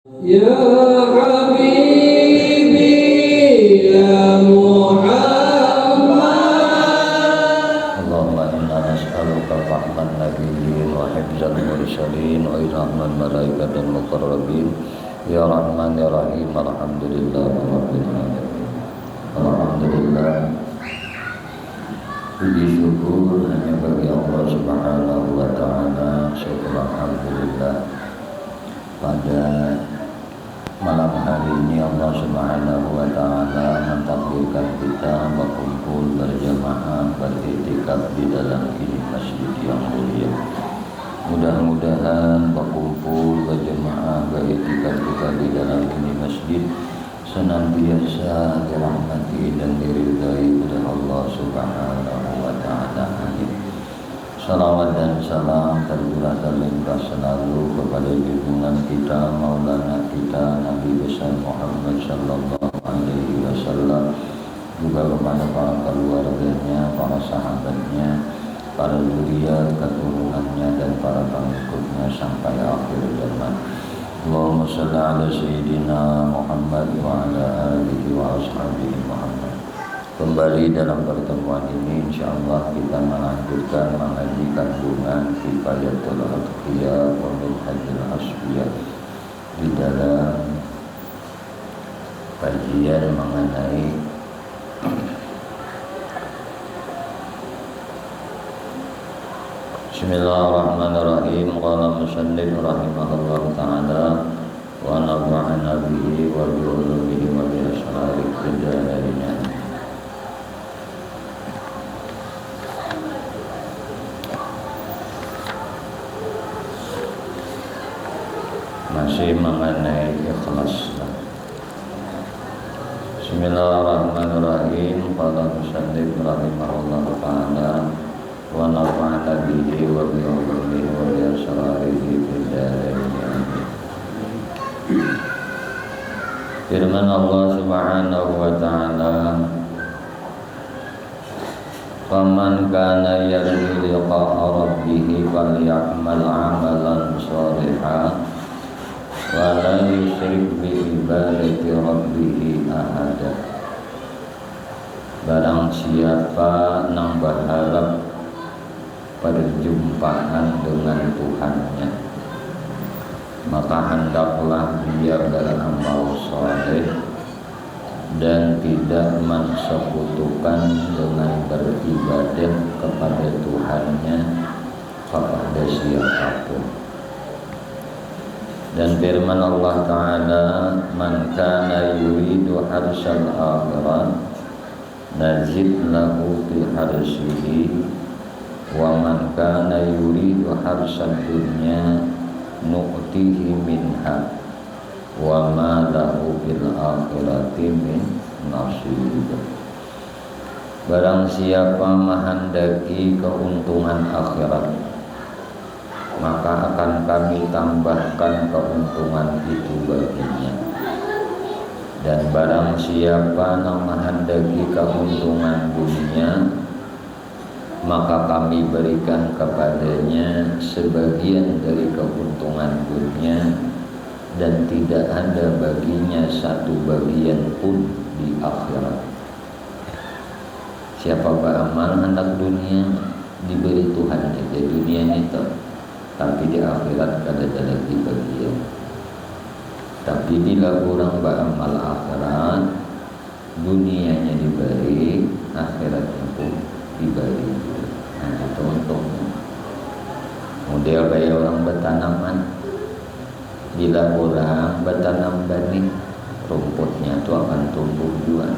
Ya Habibi ya Muhammad Allahumma inna nas'aluka fahman nabiyyin wa hifzal mursalin wa ilhaman malaikatil muqarrabin ya rahman ya rahim alhamdulillah rabbil alamin. Alhamdulillah, puji syukur hanya bagi Allah Subhanahu wa taala. Syukur alhamdulillah, pada malam hari ini Allah Subhanahu wa taala mentakdirkan kita berkumpul berjamaah beriktikaf di dalam ini masjid yang mulia. Mudah-mudahan berkumpul berjamaah beriktikaf kita di dalam ini masjid senantiasa dirahmati dan diridai oleh Allah Subhanahu wa taala. Salawat dan salam tercurah terlimpah selalu kepada junjungan kita, Maulana kita, Nabi besar Muhammad sallallahu alaihi wasallam, juga kepada para keluarganya, para sahabatnya, para zuriat keturunannya dan para pengikutnya sampai akhir zaman. Allahumma shalli ala sayyidina Muhammad wa ala alihi wa ashabihi Muhammad. Kembali dalam pertemuan ini insyaallah kita melanjutkan mengaji kandungan Kifayatul Atqiya wa Minhajul Asfiya di dalam kajian mengenai Bismillahirrahmanirrahim. Qala musannif rahimahullah ta'ala wa nafa'ana bihi wa bi ulumihi wa bi asrari hidayahina. Masih mengenai ikhlas. Bismillahirrahmanirrahim. Qala musannif rahimahullah ta'ala wa nafa'ana bihi wa bi ulumihi wa bi asrarihi fid dharain. Firman Allah Subhanahu wa ta'ala, faman kana yarju liqa'a rabbih falyamal 'amalan shalihan wa la yusyrik bi ibadati rabbih ahada. Barang siapa nang berharap perjumpaan dengan Tuhannya, maka hendaklah dia beramal saleh dan tidak mensekutukan dengan beribadah kepada Tuhannya kepada siapapun. Dan firman Allah Ta'ala, man kana yuridu harsal akhirat nazid lahu fi harsihi wa man kana yuridu harsal dunya nu'tihi minha wa ma lahu fil akhirati min nasib. Barang siapa menghendaki keuntungan akhirat, maka akan kami tambahkan keuntungan itu baginya. Dan barang siapa yang menghendaki keuntungan dunia, maka kami berikan kepadanya sebagian dari keuntungan dunia dan tidak ada baginya satu bagian pun di akhirat. Siapa beramal hendak dunia diberi Tuhan di dunia itu, tapi di akhirat kada ada lagi bagian. Tapi bila orang beramal akhirat, dunianya diberi, akhiratnya pun diberi. Nah itu untungnya. Model kayak orang bertanaman, bila orang bertanam benih, rumputnya itu akan tumbuh juga.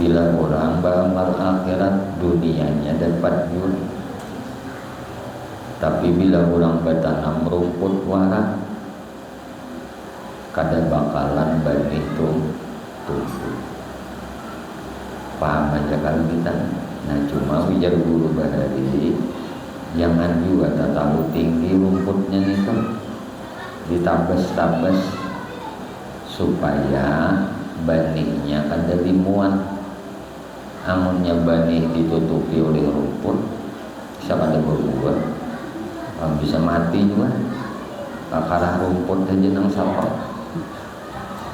Bila orang beramal akhirat, dunianya dapat juga. Tapi bila orang bertanam rumput warak, kada bakalan benih itu tumbuh. Paham aja kalau kita. Nah cuma wijar guru bahari, jangan juga tak tahu tinggi rumputnya itu, ditabes-tabes supaya benihnya kada limuan. Amunnya benih ditutupi oleh rumput, siapa ada berbuat, bisa mati juga. Kakara rumput aja nang sapa.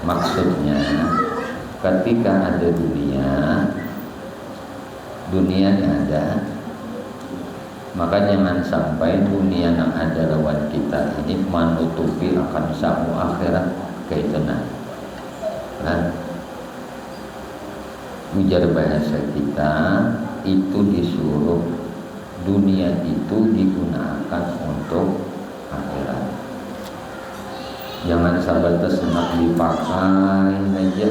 Maksudnya ketika ada dunia ini ada, maka jangan sampai dunia yang ada lawan kita ini menutupi akan samu akhirat kayak itu nah. Ujar bahasa kita itu disuruh dunia itu digunakan untuk akhirat. Jangan sebatas nak dipakai aja,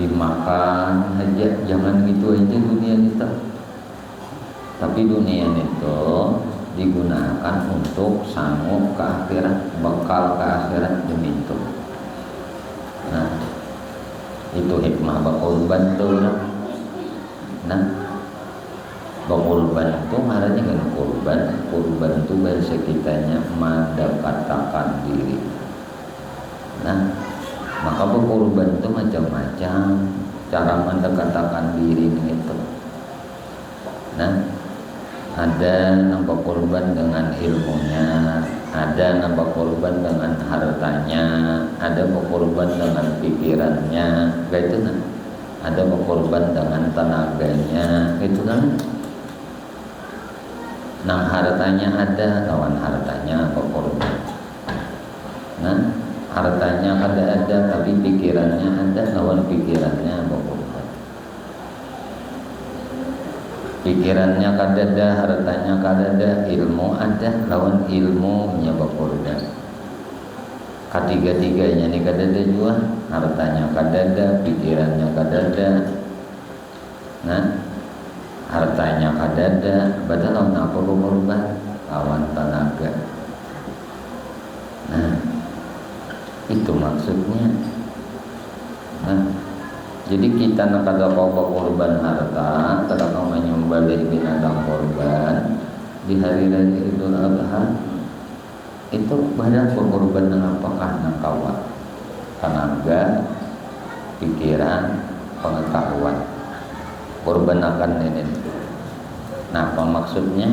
dimakan aja, jangan gitu aja dunia kita. Tapi dunia itu digunakan untuk sanggup ke akhirat, bekal ke akhirat demi itu. Nah, itu hikmah bakulban tuh. Nah, bakulban itu marahnya kan kurban itu bahasa kitanya mendekatkan diri. Nah, maka bakulban itu macam-macam cara mendekatkan diri itu. Nah, ada nampak korban dengan ilmunya, ada nampak korban dengan hartanya, ada berkorban dengan pikirannya, kayak itu nah. Ada berkorban dengan tenaganya, itu kan. Nah, hartanya ada, lawan hartanya berkorban. Nah, hartanya ada, tapi pikirannya ada, lawan pikirannya berkorban. Pikirannya kadada, hartanya kadada, ilmu ada, lawan ilmunya berkorban. Ketiga-tiganya ini kadada juga, hartanya kadada, pikirannya kadada. Nah, hartanya kadada, padahal lawan apa berkorban? Lawan tenaga. Nah, itu maksudnya. Nah, jadi kita nak ada apa-apa korban harta, kalau kau menyembah dari binatang korban di hari raya Idul Adha, itu badan berkorban dengan apakah nang kawat, tenaga, pikiran, pengetahuan, korban akan ini. Nah, apa maksudnya?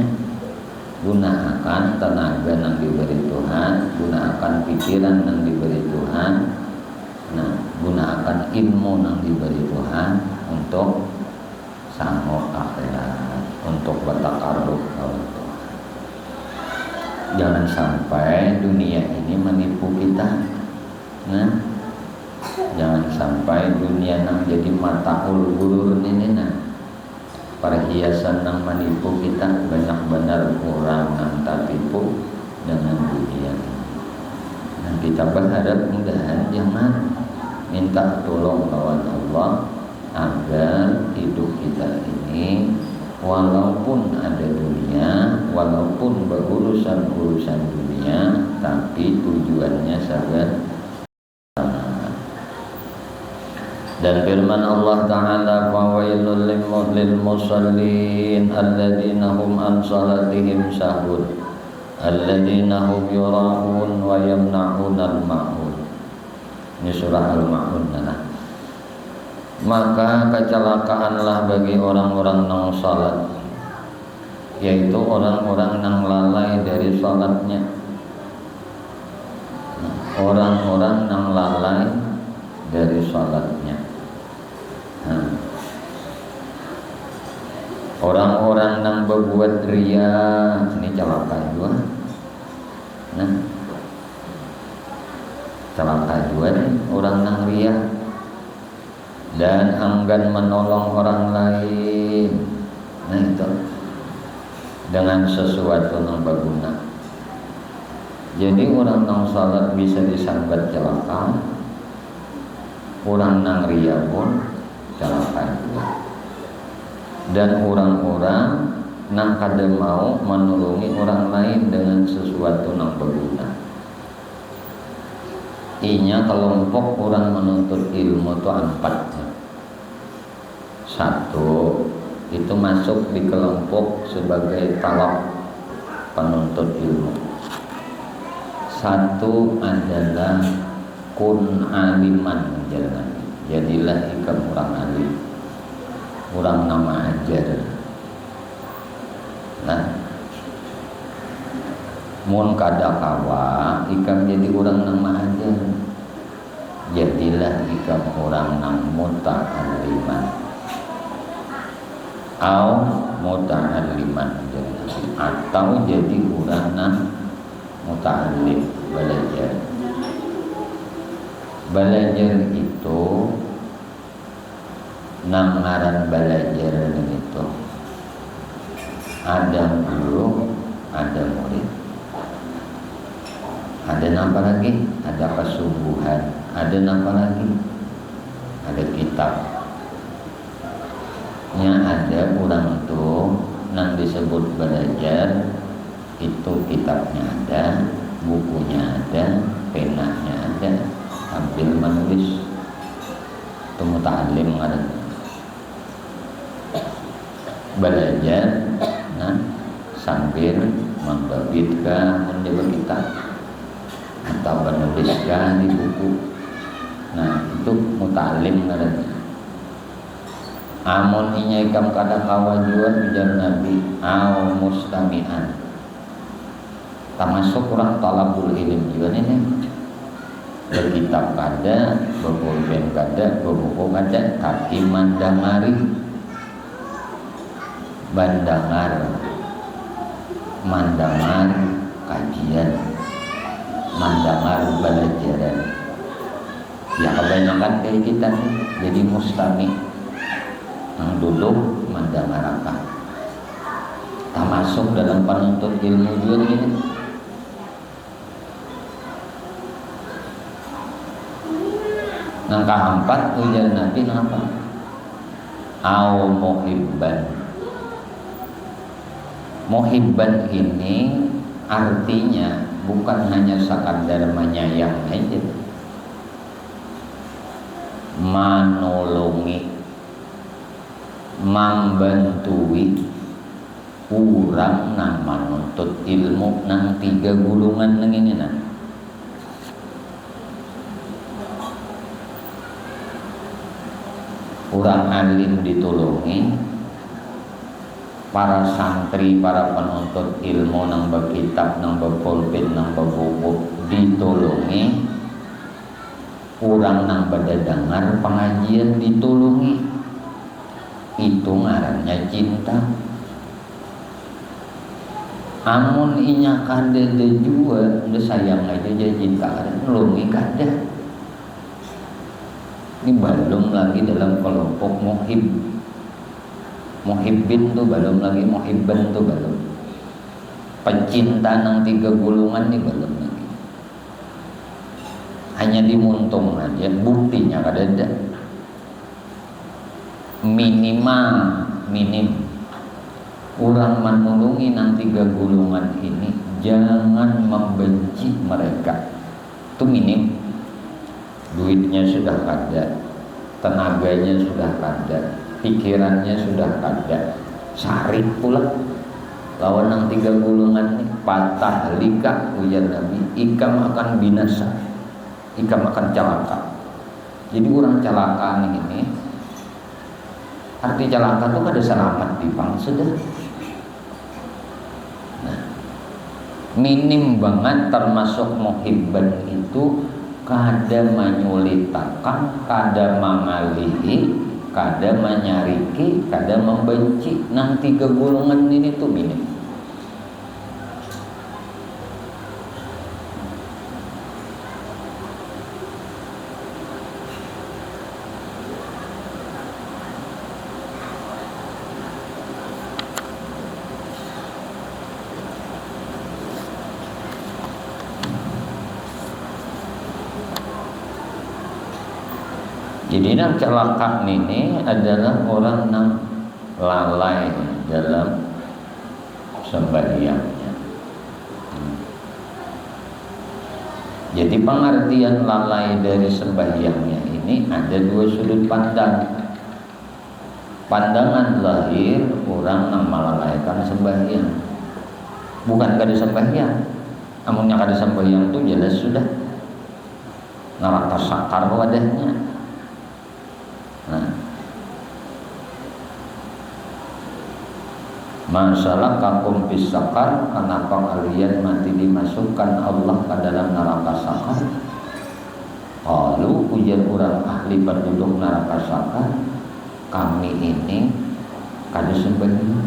Gunakan tenaga yang diberi Tuhan, gunakan pikiran yang diberi Tuhan. Nah, gunakan ilmu yang diberi Tuhan untuk sanggup akhirat, untuk bertakarruf kepada Tuhan. Jangan sampai dunia ini menipu kita. Nah, jangan sampai dunia yang jadi mata ulur ini nah. Perhiasan yang menipu kita, banyak benar orang yang tertipu dengan dunia. Nah, kita berharap mudahan jangan minta tolong lawan Allah agar hidup kita ini walaupun ada dunia, walaupun berurusan-urusan dunia, tapi tujuannya sangat sama. Dan firman Allah Ta'ala, fawailul lil musallin alladzina hum an salatihim sahun alladzina hum yura'un wa yamna'unal ma'un. Ini surah Al-Ma'un. Maka kecelakaanlah bagi orang-orang yang salat, yaitu orang-orang yang lalai dari salatnya. Orang-orang yang lalai dari salatnya. Orang-orang yang berbuat riya, ini celaka juga. Nah, celaka juga nih orang yang riya dan enggan menolong orang lain. Nah, itu dengan sesuatu yang berguna. Jadi orang yang salat bisa disambat celaka, orang yang riya pun celaka juga. Dan orang-orang yang kada mau menolongi orang lain dengan sesuatu yang berguna. Inya kelompok orang menuntut ilmu itu 4. Satu, itu masuk di kelompok sebagai talab penuntut ilmu. Satu adalah kun aliman, jadilah ikam orang alim, orang nama ajar. Nah, mun kada kawa ikam jadi orang nang mahajar, jadilah ikam orang nang muta'alliman muta'alliman atau jadi orang nang muta'allim, belajar itu nang ngaran belajar itu ada guru, ada murid, ada apa lagi? Ada kesungguhan, ada apa lagi? Ada kitab. Yang ada orang itu nang disebut belajar itu kitabnya ada, bukunya ada, penanya ada, ambil menulis. Itu muta'allim ada. Belajar, nah sambil membabitkan menjadi kitab atau menuliskan di buku. Nah itu muta'allim ada. Amun inya ikam kada kawajuan ujar Nabi au mustami'an, termasuk orang talabul ilm juga ini. Berkitab kada, berpulpen kada, berbuku kada, tapi mandangari mandangar kajian, mandangar belajaran. Ya kebanyakan kayak kita nih jadi mustami, yang duduk mendengar apa, termasuk dalam penuntut ilmu juga ini. Yang keempat ujar Nabi apa? Au muhibban. Muhibban ini artinya bukan hanya sekadar menyayang aja, manolongi, membantui urang nang manuntut ilmu nang 3 gulungan nang ini nah. Urang alim ditulungi, para santri, para penuntut ilmu nang berkitab, nang berpulpen, nang berbuku ditulungi, urang nang berdengar pengajian ditulungi. Itu ngarannya cinta. Amun inya kada jua, udah sayang aja jadi cinta kada nulungi kada. Ini belum lagi dalam kelompok muhib. Muhibbin tuh belum lagi, muhibban tuh belum. Pencinta nang 3 gulungan ini belum lagi. Hanya dimuntung aja, buktinya kada ada. Minim orang menulungi nang 3 gulungan ini, jangan membenci mereka. Itu minim. Duitnya sudah ada, tenaganya sudah ada, pikirannya sudah ada, sarik pula lawan nang 3 gulungan ini, patah lika ujar Nabi, ikam akan binasa, ikam akan celaka. Jadi orang celaka ini arti celaka tuh kada selamat di pang sudah. Nah, minim banget termasuk muhibban itu kada menyulitakan, kada mengalihi, kada menyariki, kada membenci. Nang 3 golongan ini tuh minim. Jadi yang celaka ini adalah orang yang lalai dalam sembahyangnya. Jadi pengertian lalai dari sembahyangnya ini ada 2 sudut pandang. Pandangan lahir orang yang melalaikan sembahyang, bukan kada sembahyang. Amunnya kada sembahyang itu jelas sudah neraka sakar wadahnya. Nah, Masalah kakum fis sakar, kenapa kalian mati dimasukkan Allah ke dalam neraka sakar? Lalu ujar orang ahli penduduk neraka sakar, kami ini kada sembahyang.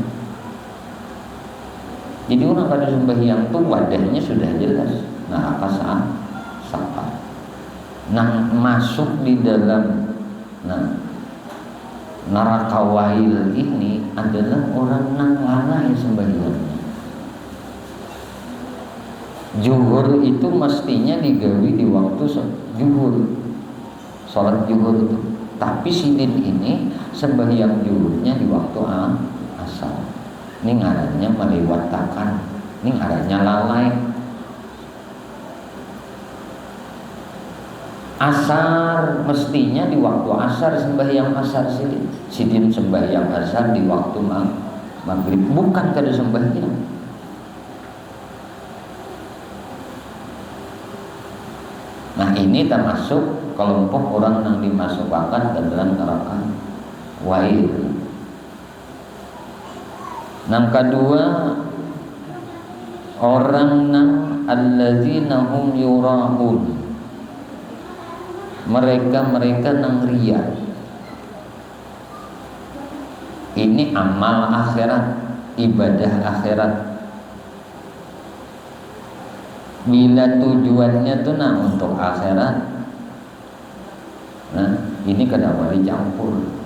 Jadi orang kada sembahyang tuh wadahnya sudah jelas neraka sakar. Nang masuk di dalam neraka wail ini adalah orang nang lalai sembahyangnya. Zuhur itu mestinya digawi di waktu zuhur, sholat zuhur itu. Tapi sidin ini sembahyang zuhurnya di waktu asar. Ini ngarannya melewatkan, ini ngarannya lalai. Asar mestinya di waktu asar sembahyang asar sidin sembahyang asar di waktu maghrib, bukan kada sembahyang. Nah ini termasuk kelompok orang yang dimasukkan ke dalam neraka wail. Yang kedua, orang yang alladzina hum yura'un, mereka nang riya. Ini amal akhirat, ibadah akhirat. Bila tujuannya tuh untuk akhirat, nah ini kenapa dicampur?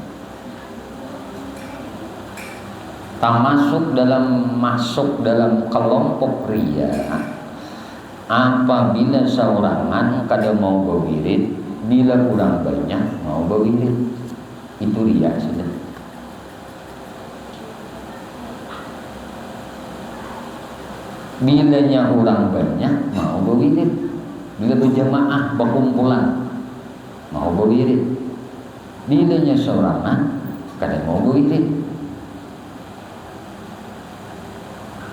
Masuk dalam kelompok riya apabila seorangan kada mau berwirid, bila kurang banyak mau berwirid, itu riya sudah. Bilanya orang banyak mau berwirid, bila berjamaah berkumpulan mau berwirid, bilanya seorangan kada mau berwirid.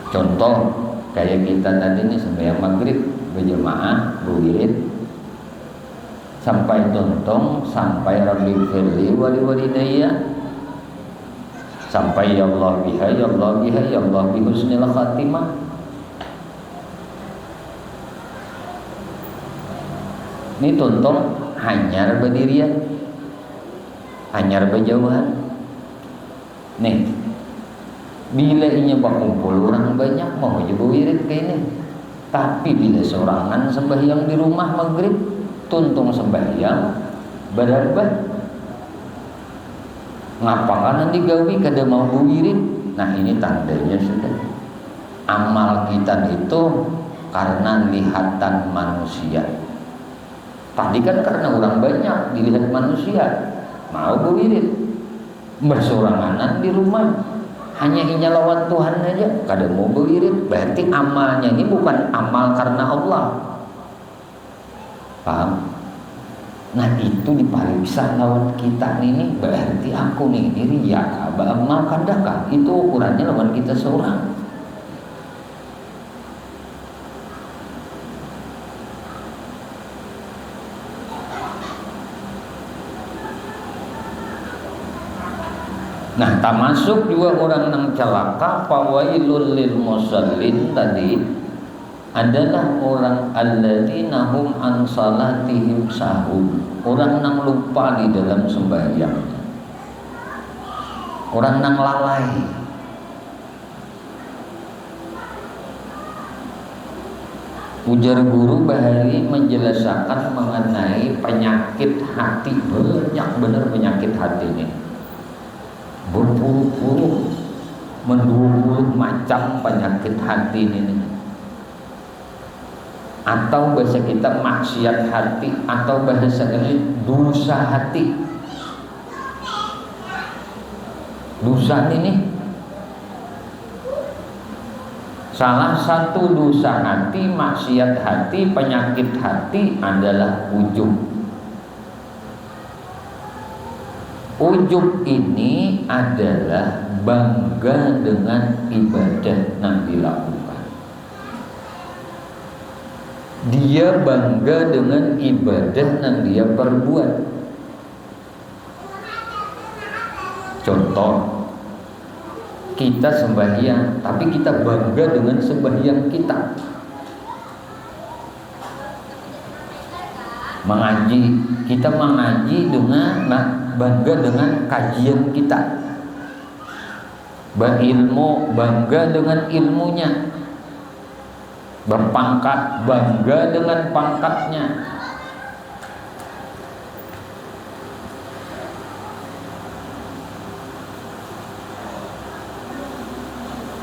Contoh kayak kita tadi ini sembahyang maghrib berjamaah berwirid sampai tontong, sampai Rabbi firli wali walidayya, sampai ya Allah biha ya Allah biha ya Allah bi husnil khatimah. Ini tontong hanyar berdirian, hanyar berjauhan. Nih, bila ini berkumpul orang banyak mau juga wirid kayak ini. Tapi bila seorangan sembahyang di rumah maghrib, tuntung sembahyang berarbat, ngapakan digawi kada mau wirid. Nah ini tandanya sudah amal kita itu karena lihatan manusia. Tadi kan karena orang banyak dilihat manusia mau berwirid, bersoranganan di rumah hanya ingin lawan Tuhan aja kada mau berwirid, berarti amalnya ini bukan amal karena Allah. Paham? Nah itu dipariksa lawan kita ini, berarti aku nih ini riya amal kadakah, itu ukurannya lawan kita seorang. Nah, termasuk juga orang yang celaka, fawailul lil musallin tadi adalah orang alladzina hum an salatihim sahun, orang yang lupa di dalam sembahyangnya, orang yang lalai. Ujar guru Bahari menjelaskan mengenai penyakit hati, banyak benar penyakit hati ini. Berpuluh-puluh, mendua-puluh macam penyakit hati ini. Atau bahasa kita maksiat hati, atau bahasa ini dosa hati. Dosa ini salah satu dosa hati, maksiat hati, penyakit hati adalah ujub. Ujub ini adalah bangga dengan ibadah yang dilakukan. Dia bangga dengan ibadah yang dia perbuat. Contoh, kita sembahyang, tapi kita bangga dengan sembahyang kita. Mengaji, kita mengaji dengan bangga dengan kajian kita. Berilmu, bangga dengan ilmunya. Berpangkat, bangga dengan pangkatnya.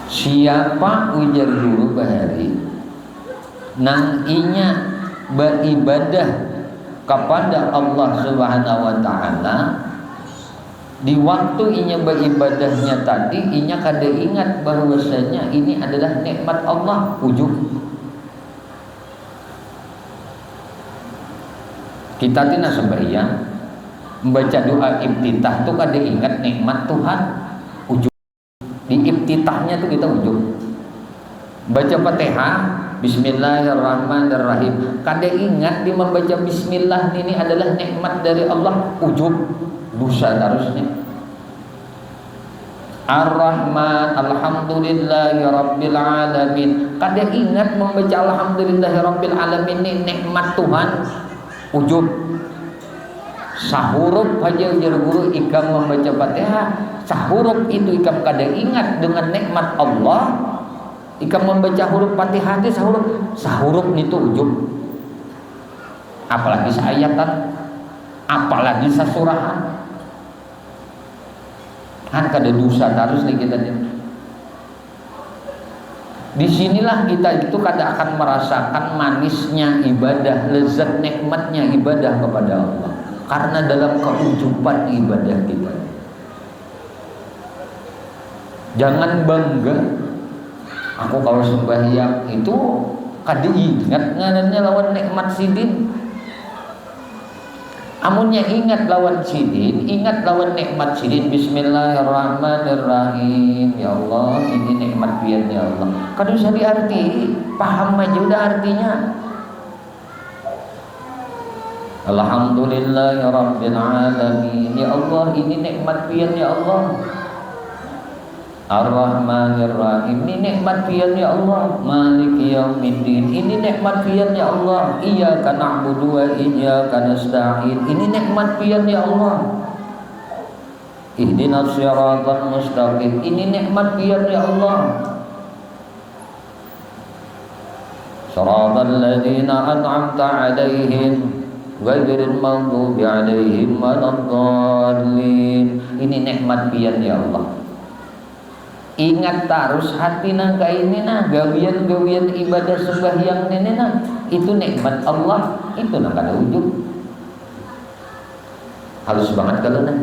Siapa ujar guru bahari nang inya beribadah kepada Allah Subhanahu wa taala, di waktu inya beribadahnya tadi inya kada ingat bahwasanya ini adalah nikmat Allah. Ujub. Kita tina sembahyang membaca doa iftitah tuh kada ingat nikmat Tuhan. Ujub. Di iftitahnya tuh kita ujub. Baca Fatihah Bismillahirrahmanirrahim, kada ingat di membaca bismillah ini adalah nikmat dari Allah. Ujub. Dosa harusnya. Ar-Rahman, alhamdulillahi rabbil alamin, kada ingat membaca alhamdulillahi rabbil alamin ini nikmat Tuhan. Ujub. Sahuruf aja ujar guru ikam membaca Fatihah, sahuruf itu ikam kada ingat dengan nikmat Allah. Ikam membaca huruf Fatihah itu sahuruf itu ujub. Apalagi seayatan, apalagi sesurahan. Kan kada dosa terus nih kita ini. Disinilah kita itu kada akan merasakan manisnya ibadah, lezat nikmatnya ibadah kepada Allah, karena dalam keujuban ibadah kita. Jangan bangga aku kalau sembahyang itu kada ingat ngarannya lawan nikmat sidin. Amunnya ingat lawan sidin, ingat lawan nikmat sidin, Bismillahirrahmanirrahim. Ya Allah, ini nikmat pian ya Allah. Kada usah diarti, paham aja udah artinya. Alhamdulillahirabbil alamin. Ya Allah, ini nikmat pian ya Allah. Ar-Rahmanir-Rahim, ini nikmat pian ya Allah. Maliki yaumiddin, ini nikmat pian ya Allah. Iyyaka na'budu wa iyyaka nasta'in, ini nikmat pian ya Allah. Ihdinas siratal mustaqim, ini nikmat pian ya Allah. Siratal ladzina an'amta 'alaihim ghairil maghdubi 'alaihim waladdallin, ini nikmat pian ya Allah. Ingat terus hati nangka ini nah gawian-gawian ibadah sembahyang ini nah itu nikmat Allah, itu nang kada ujub. Halus banget kalau nah.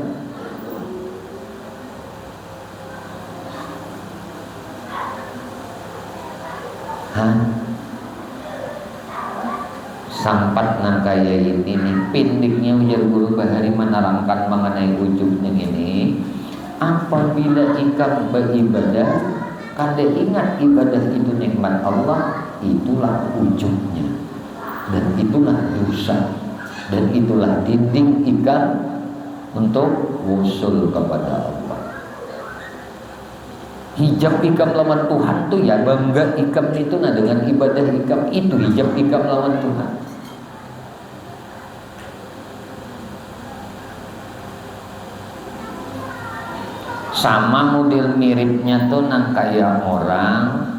Sampat nang kaya ini nih pindiknya ujar guru bahari menerangkan mengenai ujubnya ini. Apabila ikam beribadah kada ingat ibadah itu nikmat Allah, itulah ujubnya, dan itulah dosa, dan itulah dinding ikam untuk wusul kepada Allah. Hijab ikam lawan Tuhan tuh ya bangga ikam itu nah dengan ibadah ikam itu hijab ikam lawan Tuhan. Sama model miripnya tuh nang kayak orang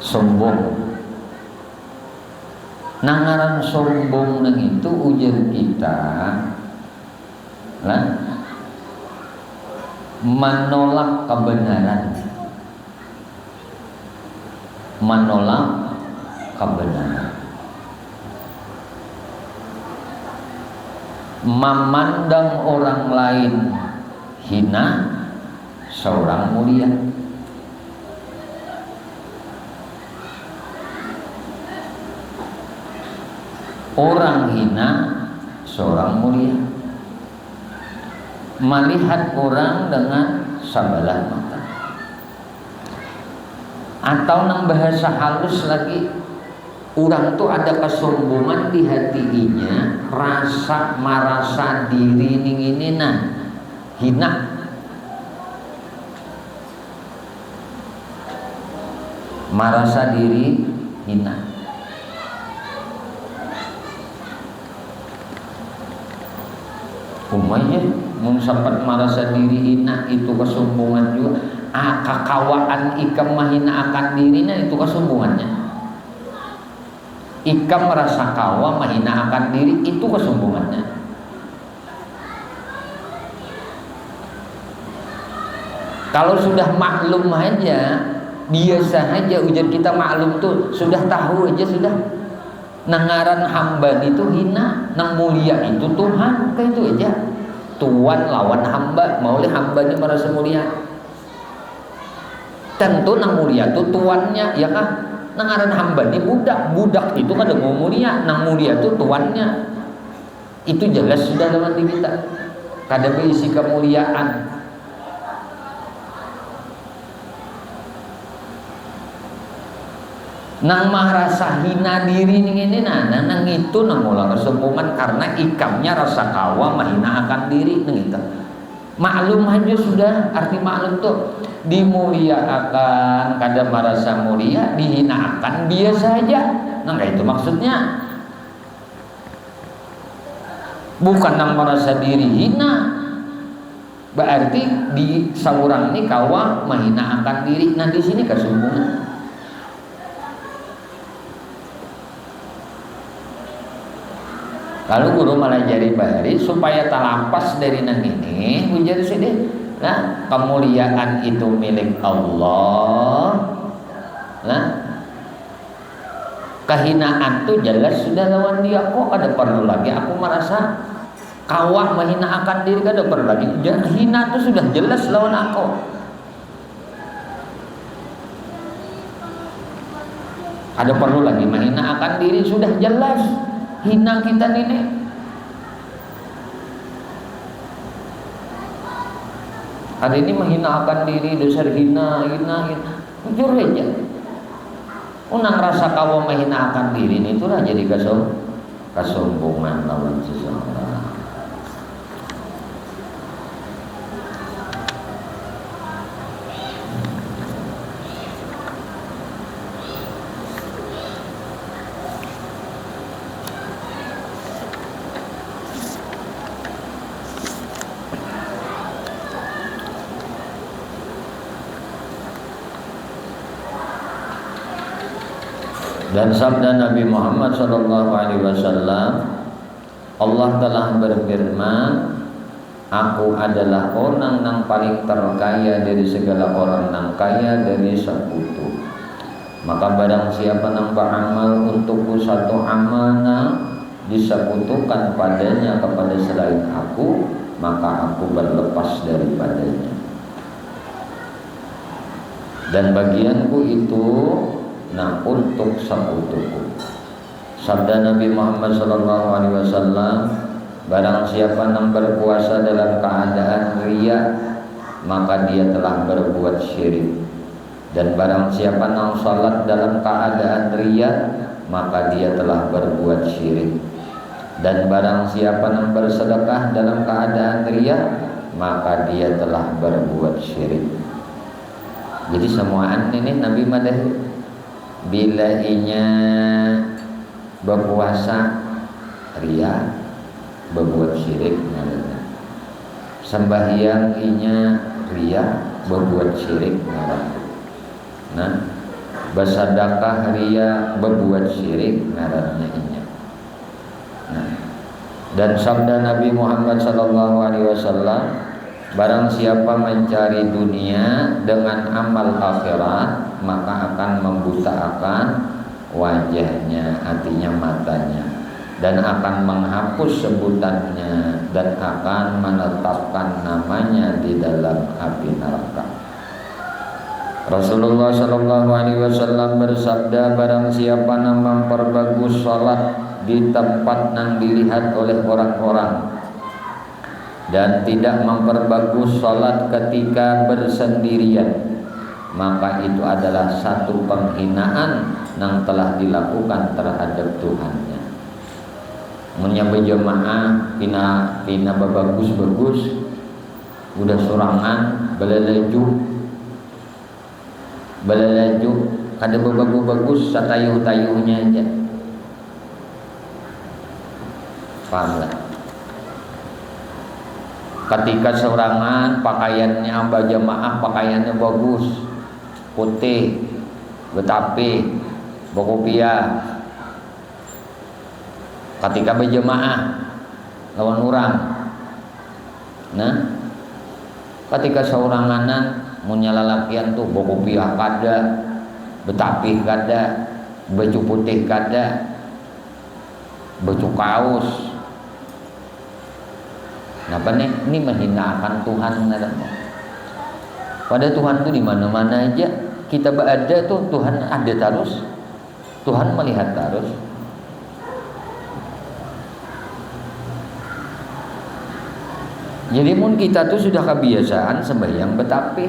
sombong. Nangaran sombong nang itu ujar kita lah menolak kebenaran. Menolak kebenaran. Memandang orang lain hina seorang mulia. Orang hina seorang mulia. Melihat orang dengan sabalah mata. Atau nang bahasa halus lagi, orang tuh ada kesombongan di hatinya, rasa merasa diri ini nah hina merasa diri hina. Umayah mun sempat merasa diri hina itu kesombongan juga. Kakawaan ikam mahina akan dirinya itu kesombongannya. Ikam merasa kawa mahina akan diri itu kesombongannya. Kalau sudah maklum aja, biasa aja ujar kita maklum tuh, sudah tahu aja sudah. Nangaran hamba itu hina, nang mulia itu Tuhan, kayak itu aja. Tuan lawan hamba, mau oleh hamba ini merasa mulia. Tentu nang mulia itu tuannya, ya kan? Nangaran hamba ini budak, budak itu kan mau mulia, nang mulia itu tuannya. Itu jelas sudah dalam diri kita. Kada berisi kemuliaan. Nang merasa hina diri ini nang itu nang mula kesombongan karena ikamnya rasa kawa mahina akan diri nang itu. Maklum aja sudah, arti maklum tuh dimuliakan, kadang merasa mulia, dihina akan biasa aja. Nah itu maksudnya. Bukan nang merasa diri hina. Berarti di saurang ini kawa mahina akan diri. Nah di sini kesombongan. Lalu guru malah jari bari supaya terlampas dari nang ini ujar sedih. Nah, kemuliaan itu milik Allah. Nah, kehinaan tuh jelas sudah lawan dia. Kok ada perlu lagi aku merasa kawah menghina akan diri, kada perlu lagi. Hina tuh sudah jelas lawan aku. Ada perlu lagi menghina akan diri, sudah jelas. Hina kita ini. Hari ini menghina akan diri, dasar hina. Jujur aja. Unang rasa kamu menghina akan diri ini itulah jadi kesombongan lawan seseorang. Dan sabda Nabi Muhammad SAW, Allah telah berfirman, aku adalah orang yang paling terkaya dari segala orang yang kaya dari sekutu. Maka barang siapa yang beramal untukku satu amal yang disekutukan padanya kepada selain aku, maka aku berlepas daripadanya. Dan bagianku itu untuk sekutuku. Sabda Nabi Muhammad SAW, barang siapa yang berpuasa dalam keadaan riya, maka dia telah berbuat syirik. Dan barang siapa yang salat dalam keadaan riya, maka dia telah berbuat syirik. Dan barang siapa yang bersedekah dalam keadaan riya, maka dia telah berbuat syirik. Jadi semuaan ini Nabi madah. Bila inya berpuasa ria, berbuat syirik, sembahyang inya ria, berbuat syirik, nah, bersedekah ria, berbuat syirik, ngarannya inya. Nah, dan sabda Nabi Muhammad SAW, barang siapa mencari dunia dengan amal akhirat, maka akan membutakan wajahnya, artinya matanya, dan akan menghapus sebutannya, dan akan menetapkan namanya di dalam api neraka. Rasulullah SAW bersabda, barang siapa yang memperbagus salat di tempat yang dilihat oleh orang-orang, dan tidak memperbagus salat ketika bersendirian, maka itu adalah satu penghinaan yang telah dilakukan terhadap Tuhannya. Menyambut jemaah pina bagus-bagus, udah sorangan, belelejuk, kada bagus satayuh-tayuhnya aja. Paham lah. Ketika seorangan pakaiannya amba jamaah pakaiannya bagus, putih, betapi, berkopiah. Ketika berjamaah lawan orang, nah, ketika seoranganan munya lalakian tuh berkopiah kada, betapi kada, baju putih kada, baju kaos. Kenapa nih? Ini menghinakan Tuhan. Pada Tuhan tuh di mana-mana aja kita berada tuh Tuhan ada terus, Tuhan melihat terus. Jadi mun kita tuh sudah kebiasaan sembahyang betapi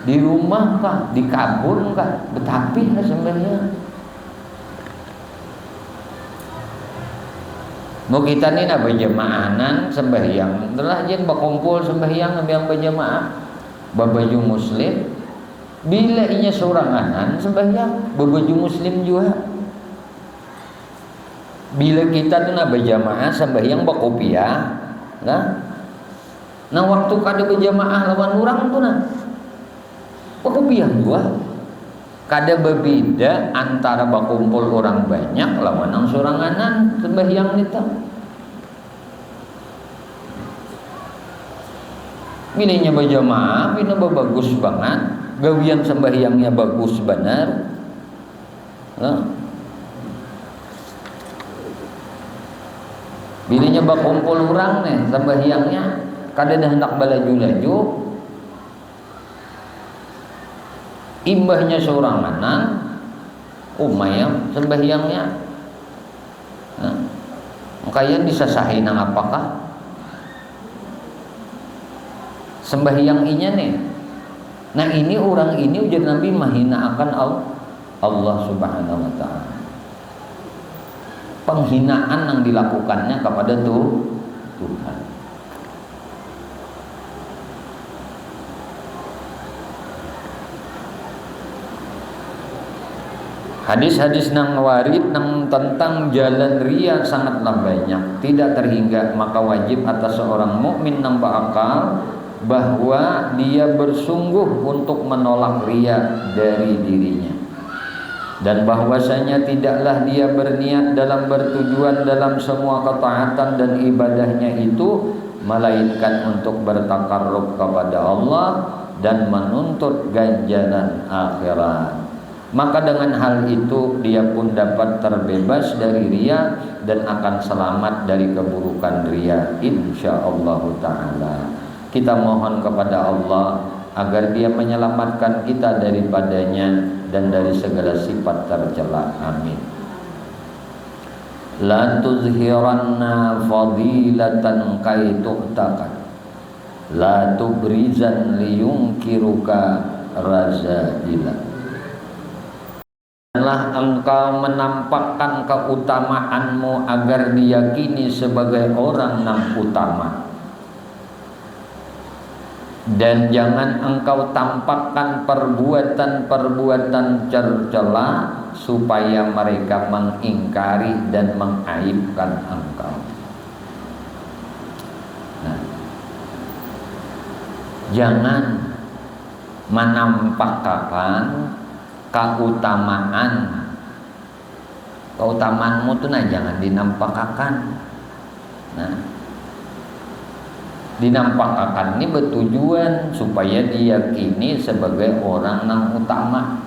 di rumah kah, di kabur kah, betapi lah sembahyang. Mau kita nih nak berjamaahan sembahyang, telah jen berkumpul sembahyang yang berjamaah, berbaju muslim. Bila inya seoranganan sembahyang, berbaju muslim juga. Bila kita tuh nak berjamaah sembahyang berkopiah, nah waktu kada berjamaah lawan orang tuh nah berkopiah juga. Kada berbeda antara berkumpul orang banyak lawan yang soranganan sembahyang itu. Bininya berjamaah, bina bagus banget, gawian sembahyangnya bagus benar. Nah. Bininya berkumpul orang nih sembahyangnya kada hendak balaju-laju. Imbahnya seoranganan umayam sembahyangnya kaya disasahin nang apakah sembahyang inya nih. Nah ini orang ini ujar Nabi menghina akan Allah subhanahu wa ta'ala. Penghinaan yang dilakukannya kepada Tuhan. Hadis-hadis nang warid nang tentang jalan ria sangatlah banyak, tidak terhingga. Maka wajib atas seorang mukmin nang berakal bahwa dia bersungguh untuk menolak ria dari dirinya, dan bahwasanya tidaklah dia berniat dalam bertujuan dalam semua ketaatan dan ibadahnya itu melainkan untuk bertakarrub kepada Allah dan menuntut ganjaran akhirat. Maka dengan hal itu dia pun dapat terbebas dari riya dan akan selamat dari keburukan riya insyaallah ta'ala. Kita mohon kepada Allah agar dia menyelamatkan kita daripadanya dan dari segala sifat tercela. Amin. La tuzhiranna fadilatan kaitu'takan, la tubrizan liyungkiruka razailah. Janganlah engkau menampakkan keutamaanmu agar diyakini sebagai orang yang utama, dan jangan engkau tampakkan perbuatan-perbuatan tercela supaya mereka mengingkari dan mengaibkan engkau. Nah, jangan menampakkan keutamaanmu tuh jangan dinampakkan. Nah, dinampakkan ini bertujuan supaya diyakini sebagai orang yang utama.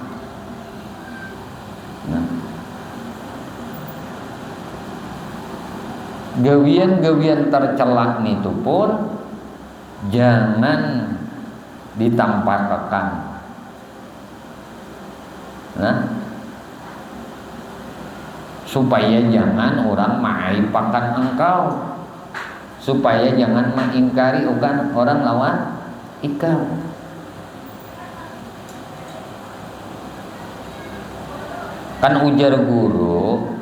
Nah, gawian-gawian tercela itu pun jangan ditampakkan. Nah, supaya jangan orang mengaibkan engkau, supaya jangan mengingkari orang lawan ikau. Kan ujar guru,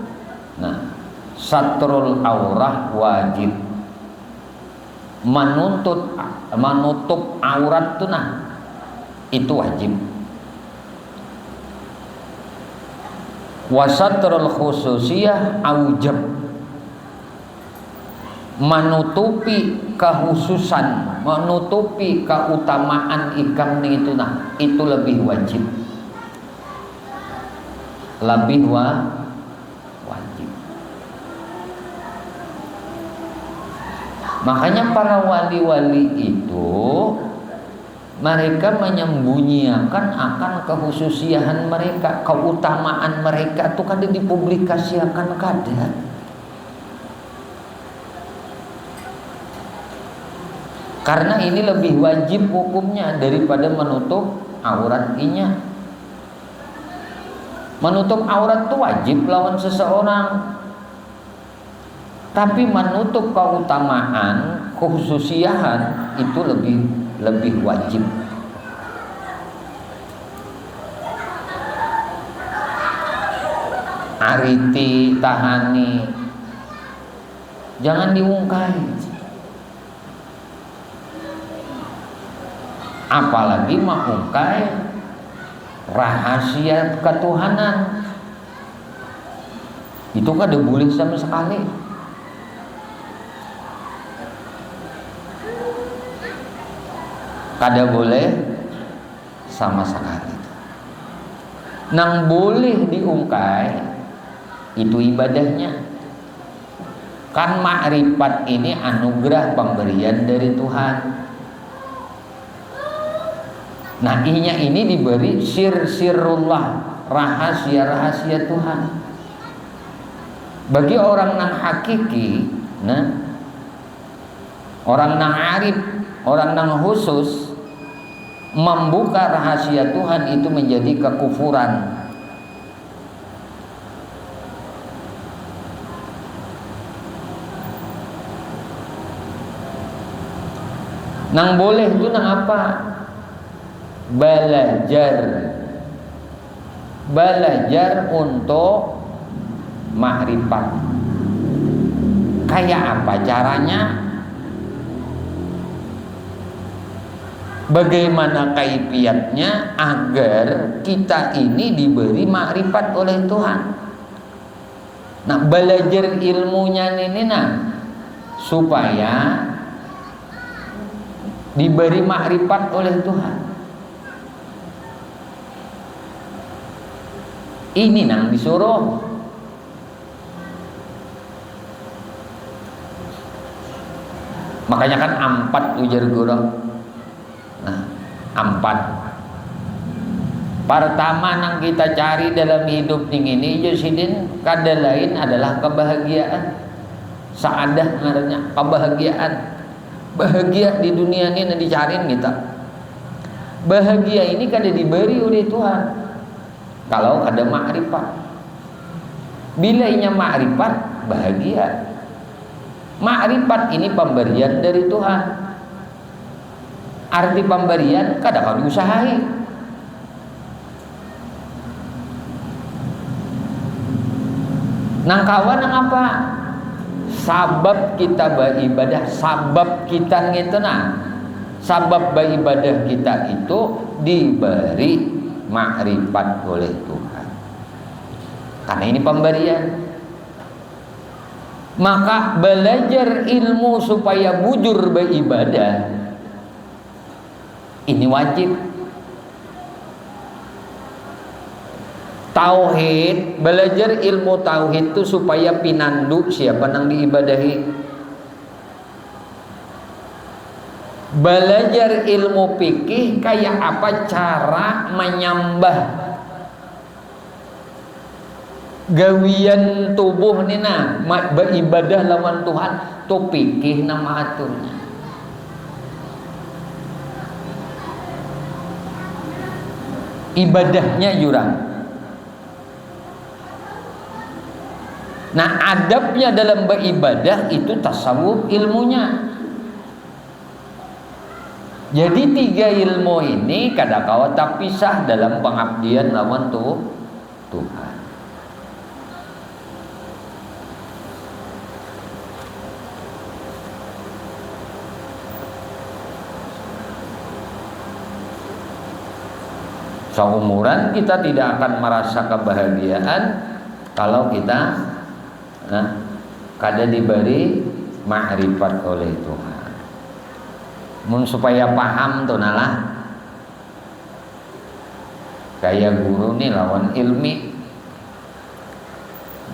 nah, satrul aurah wajib, menutup aurat tuh nah itu wajib. Wasatrul khususiyah aujab, menutupi kekhususan, menutupi keutamaan ikam itu itu lebih wajib, lebih wajib. Makanya para wali-wali itu mereka menyembunyikan akan kekhususiaan mereka, keutamaan mereka itu kada dipublikasikan kada. Karena ini lebih wajib hukumnya daripada menutup aurat inya. Menutup aurat itu wajib lawan seseorang. Tapi menutup keutamaan, kekhususiaan itu lebih wajib. Ariti tahani jangan diungkai, apalagi mengungkai rahasia ketuhanan, itu kada boleh sama sekali. Kada boleh sama sekali. Nang boleh diungkai itu ibadahnya. Kan makrifat ini anugerah pemberian dari Tuhan. Nah, inya ini diberi sir-sirullah, rahasia-rahasia Tuhan. Bagi orang nang hakiki, orang nang arif, orang nang khusus, membuka rahasia Tuhan itu menjadi kekufuran. Nang boleh itu nang apa? Belajar untuk makrifat. Kayak apa caranya? Bagaimana kaifiatnya agar kita ini diberi makrifat oleh Tuhan. Nah, belajar ilmunya ini supaya diberi makrifat oleh Tuhan. Ini nang disuruh. Makanya kan 4 ujar guru. Nah, 4. Pertama nang kita cari dalam hidup ini Josidin kada lain adalah kebahagiaan. Saadah ngarannya kebahagiaan. Bahagia di dunia ini yang dicariin kita. Bahagia ini kada diberi oleh Tuhan kalau ada makrifat. Bila inya makrifat, bahagia. Makrifat ini pemberian dari Tuhan. Arti pemberian kada kau diusahai. Nang kawan nang apa? Sabab kita beribadah, sabab kita gitu sabab beribadah kita itu diberi makrifat oleh Tuhan. Karena ini pemberian. Maka belajar ilmu supaya bujur beribadah ini wajib. Tauhid, belajar ilmu tauhid itu supaya pinandu siapa nang diibadahi. Belajar ilmu fikih kayak apa cara menyembah gawian tubuh ni beribadah lawan Tuhan tu fikih nama aturnya. Ibadahnya jurang. Nah, adabnya dalam beribadah itu tasawuf ilmunya. Jadi 3 ilmu ini kadang-kala tak pisah dalam pengabdian lawan Tuhan. Seumuran kita tidak akan merasa kebahagiaan Kalau kita kada diberi ma'rifat oleh Tuhan. Mun supaya paham tuh nalah kayak guru nih lawan ilmi.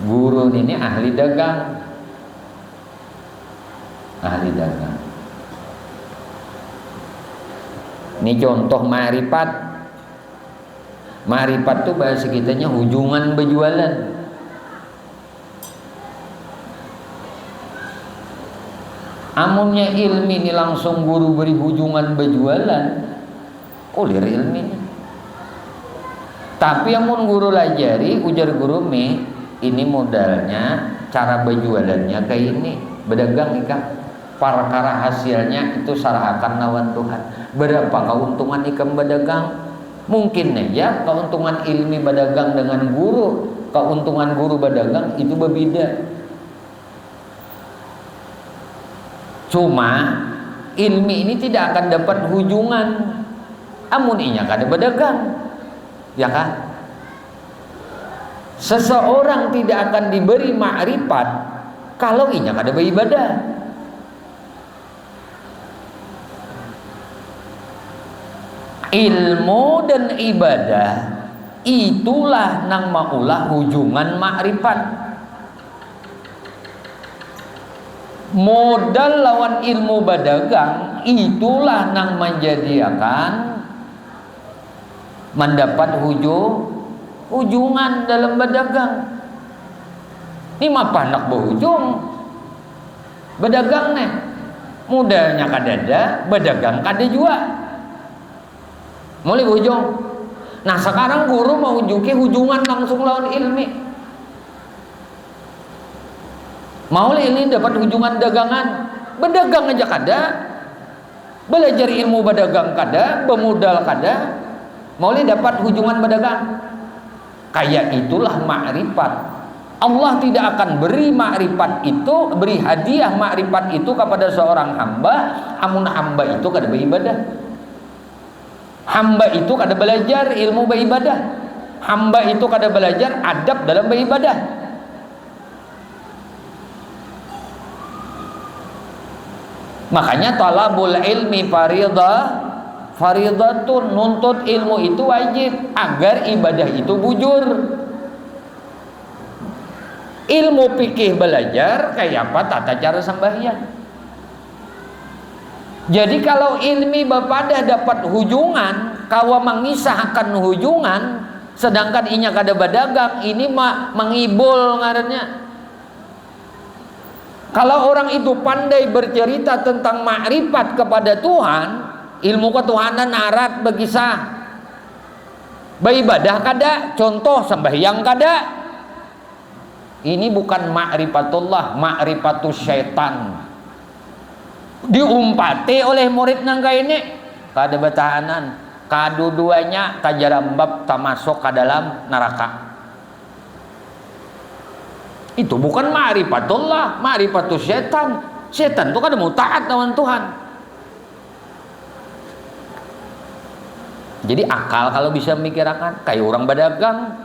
Guru ini ahli dagang. Ahli dagang. Ini contoh ma'rifat. Ma'rifat tuh bahasa kitanya hujungan berjualan. Amunnya ilmi ini langsung guru beri hujungan berjualan, kulir ilmi ini. Tapi amun guru lajari, ujar guru ini modalnya, cara berjualannya kayak ini, berdagang ikan, perkara hasilnya itu sarahakan lawan Tuhan. Berapa keuntungan ikan berdagang? Mungkin aja keuntungan ilmi berdagang dengan guru, keuntungan guru berdagang itu berbeda. Cuma ilmi ini tidak akan dapat hujungan amun inya kada berdagang, ya kan? Seseorang tidak akan diberi ma'rifat kalau inya kada beribadah. Ilmu dan ibadah itulah nang maulah hujungan ma'rifat. Modal lawan ilmu berdagang itulah nang menjadikan mendapat hujungan dalam berdagang. Ini mah panak berhujung berdagang nih, modalnya kadada, berdagang kada juga mulai hujung. Nah sekarang guru mau hujungan langsung lawan ilmi. Mau ini dapat hujungan dagangan, berdagang aja kada, belajar ilmu berdagang kada, bermodal kada, mau dapat hujungan berdagang. Kayak itulah ma'rifat. Allah tidak akan beri ma'rifat itu, beri hadiah ma'rifat itu kepada seorang hamba, amun hamba itu kada beribadah. Hamba itu kada belajar ilmu beribadah. Hamba itu kada belajar adab dalam beribadah. Makanya talabul ilmi faridatun, nuntut ilmu itu wajib agar ibadah itu bujur. Ilmu fikih belajar kayak apa tata cara sembahyang. Jadi kalau ilmi bapadah dapat hujungan, kawa mengisahkan hujungan, sedangkan inya kada berdagang, ini mah mengibul ngarannya. Kalau orang itu pandai bercerita tentang ma'rifat kepada Tuhan, ilmu ketuhanan narat berkisah, beribadah kada, contoh sembahyang kada, ini bukan ma'rifatullah, ma'rifatus syaitan. Diumpati oleh murid nangka ini kada bertahanan, kaduduanya kajarambab tamasuk ke dalam neraka. Itu bukan ma'rifatullah, ma'rifatus syaitan. Syaitan itu kada mau taat lawan Tuhan. Jadi akal kalau bisa memikirkan kayak orang berdagang.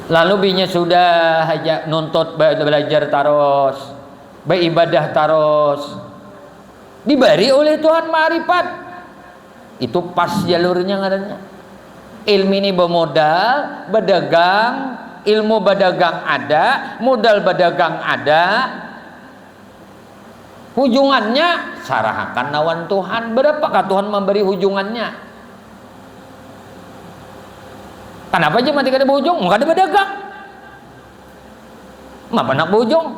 Lalu binya sudah nuntut belajar terus, beribadah terus, diberi oleh Tuhan ma'rifat. Itu pas jalurnya ngarannya. Ilmu ini bermodal, berdagang, ilmu berdagang ada, modal berdagang ada. Hujungannya sarahakan lawan Tuhan. Berapakah Tuhan memberi hujungannya? Kenapa aja mati kada berhujung? Enggak ada berdagang. Ngapa nak berhujung?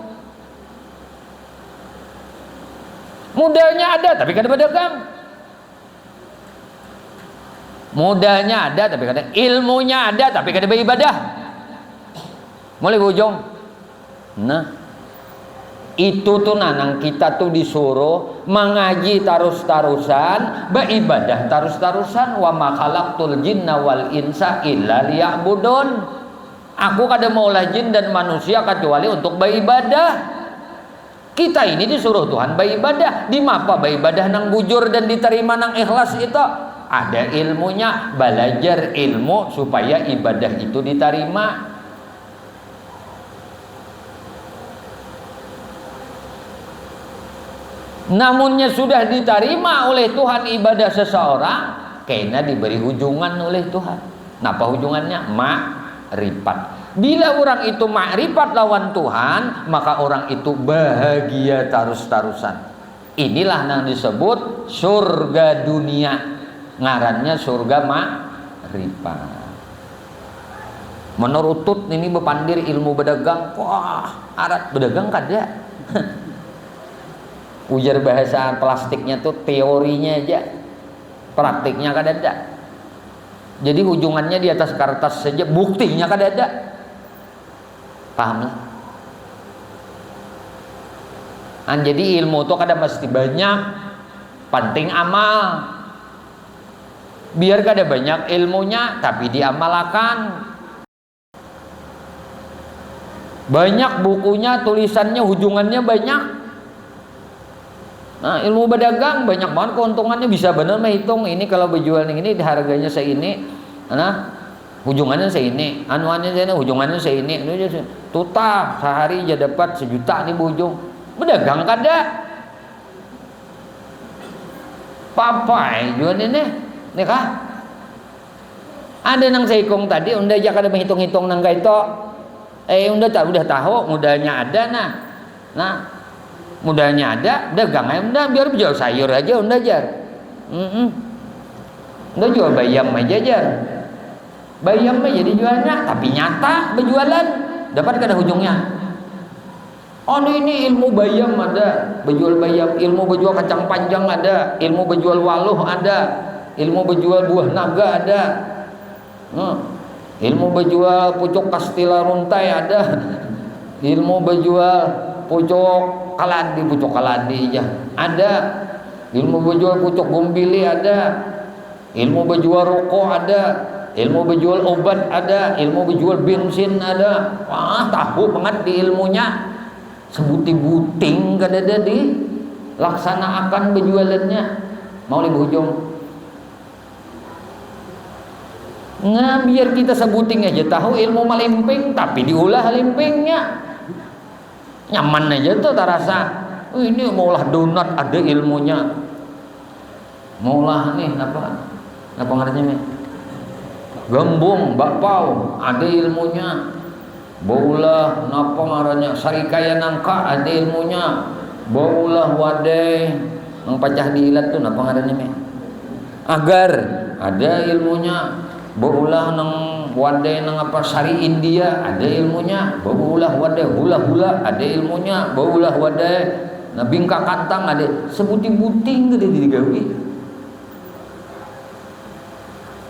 Modalnya ada tapi kada berdagang. Modalnya ada tapi kada, ilmunya ada tapi kada beribadah. Mulai berhujung. Nah, itu tuh nanang kita tuh disuruh mengaji terus-terusan, beribadah terus-terusan. Wa ma khalaqtul jinna wal insa illa liya'budun. Aku kada maulah jin dan manusia kecuali untuk beribadah. Kita ini disuruh Tuhan beribadah. Di mapa beribadah nang bujur dan diterima nang ikhlas itu ada ilmunya. Belajar ilmu supaya ibadah itu diterima. Namunnya sudah diterima oleh Tuhan ibadah seseorang, kena diberi hujungan oleh Tuhan. Napa hujungannya? Ma'rifat. Bila orang itu ma'rifat lawan Tuhan, maka orang itu bahagia terus-terusan. Inilah yang disebut surga dunia. Ngarannya surga ma'rifat. Menurut Tut ini bepandir ilmu berdagang. Wah, arat berdagang kada. Ujar bahasa plastiknya tuh teorinya aja, praktiknya kada ada. Jadi hujungannya di atas kertas saja, buktinya kada ada. Paham lah? Jadi ilmu itu kada mesti banyak, penting amal. Biar kada banyak ilmunya, tapi diamalkan. Banyak bukunya, tulisannya, hujungannya banyak. Nah, ilmu berdagang banyak banget keuntungannya, bisa benar menghitung ini kalau berjual ini harganya seini, nah hujungannya seini, anuannya seini, hujungannya seini, tuta sehari aja dapat 1 juta nih bujung. Berdagang kada papai jual ini nih kah? Ada nang seikong tadi unda aja kada menghitung-hitung nang kaito, unda tak udah tahu mudahnya ada nah mudahnya ada, dagang aja biar jual sayur aja unda jar. Unda jual bayam aja jar. Bayam aja dijualnya, tapi nyata berjualan dapat kada ujungnya. Oh ini ilmu bayam ada, berjual bayam, ilmu berjual kacang panjang ada, ilmu berjual waluh ada, ilmu berjual buah naga ada. Ilmu berjual pucuk kastila runtai ada. Ilmu berjual pucuk kaladi aja ada, ilmu berjual pucuk gombili ada, ilmu berjual rokok ada, ilmu berjual obat ada, ilmu berjual bensin ada. Wah, tahu banget di ilmunya. Sebuting-buting kada ada di laksanakan berjualannya. Mau lebih hujung. Nah, biar kita sebuting aja tahu ilmu malimping, tapi diolah limpingnya. Nyaman aja tuh terasa. Ini maulah donat ada ilmunya. Maulah nih apa ngarannya nih? Gembung, bakpao ada ilmunya. Baulah napa ngarannya? Sarikaya nangka ada ilmunya. Baulah wadai nang pacah diilat tuh napa ngarannya nih? Agar ada ilmunya. Baulah nang wadai nang apa sari India ada ilmunya. Baulah wadai hula-hula ada ilmunya. Baulah wadai nah bingka kantang ada sebuting-buting gede digawe.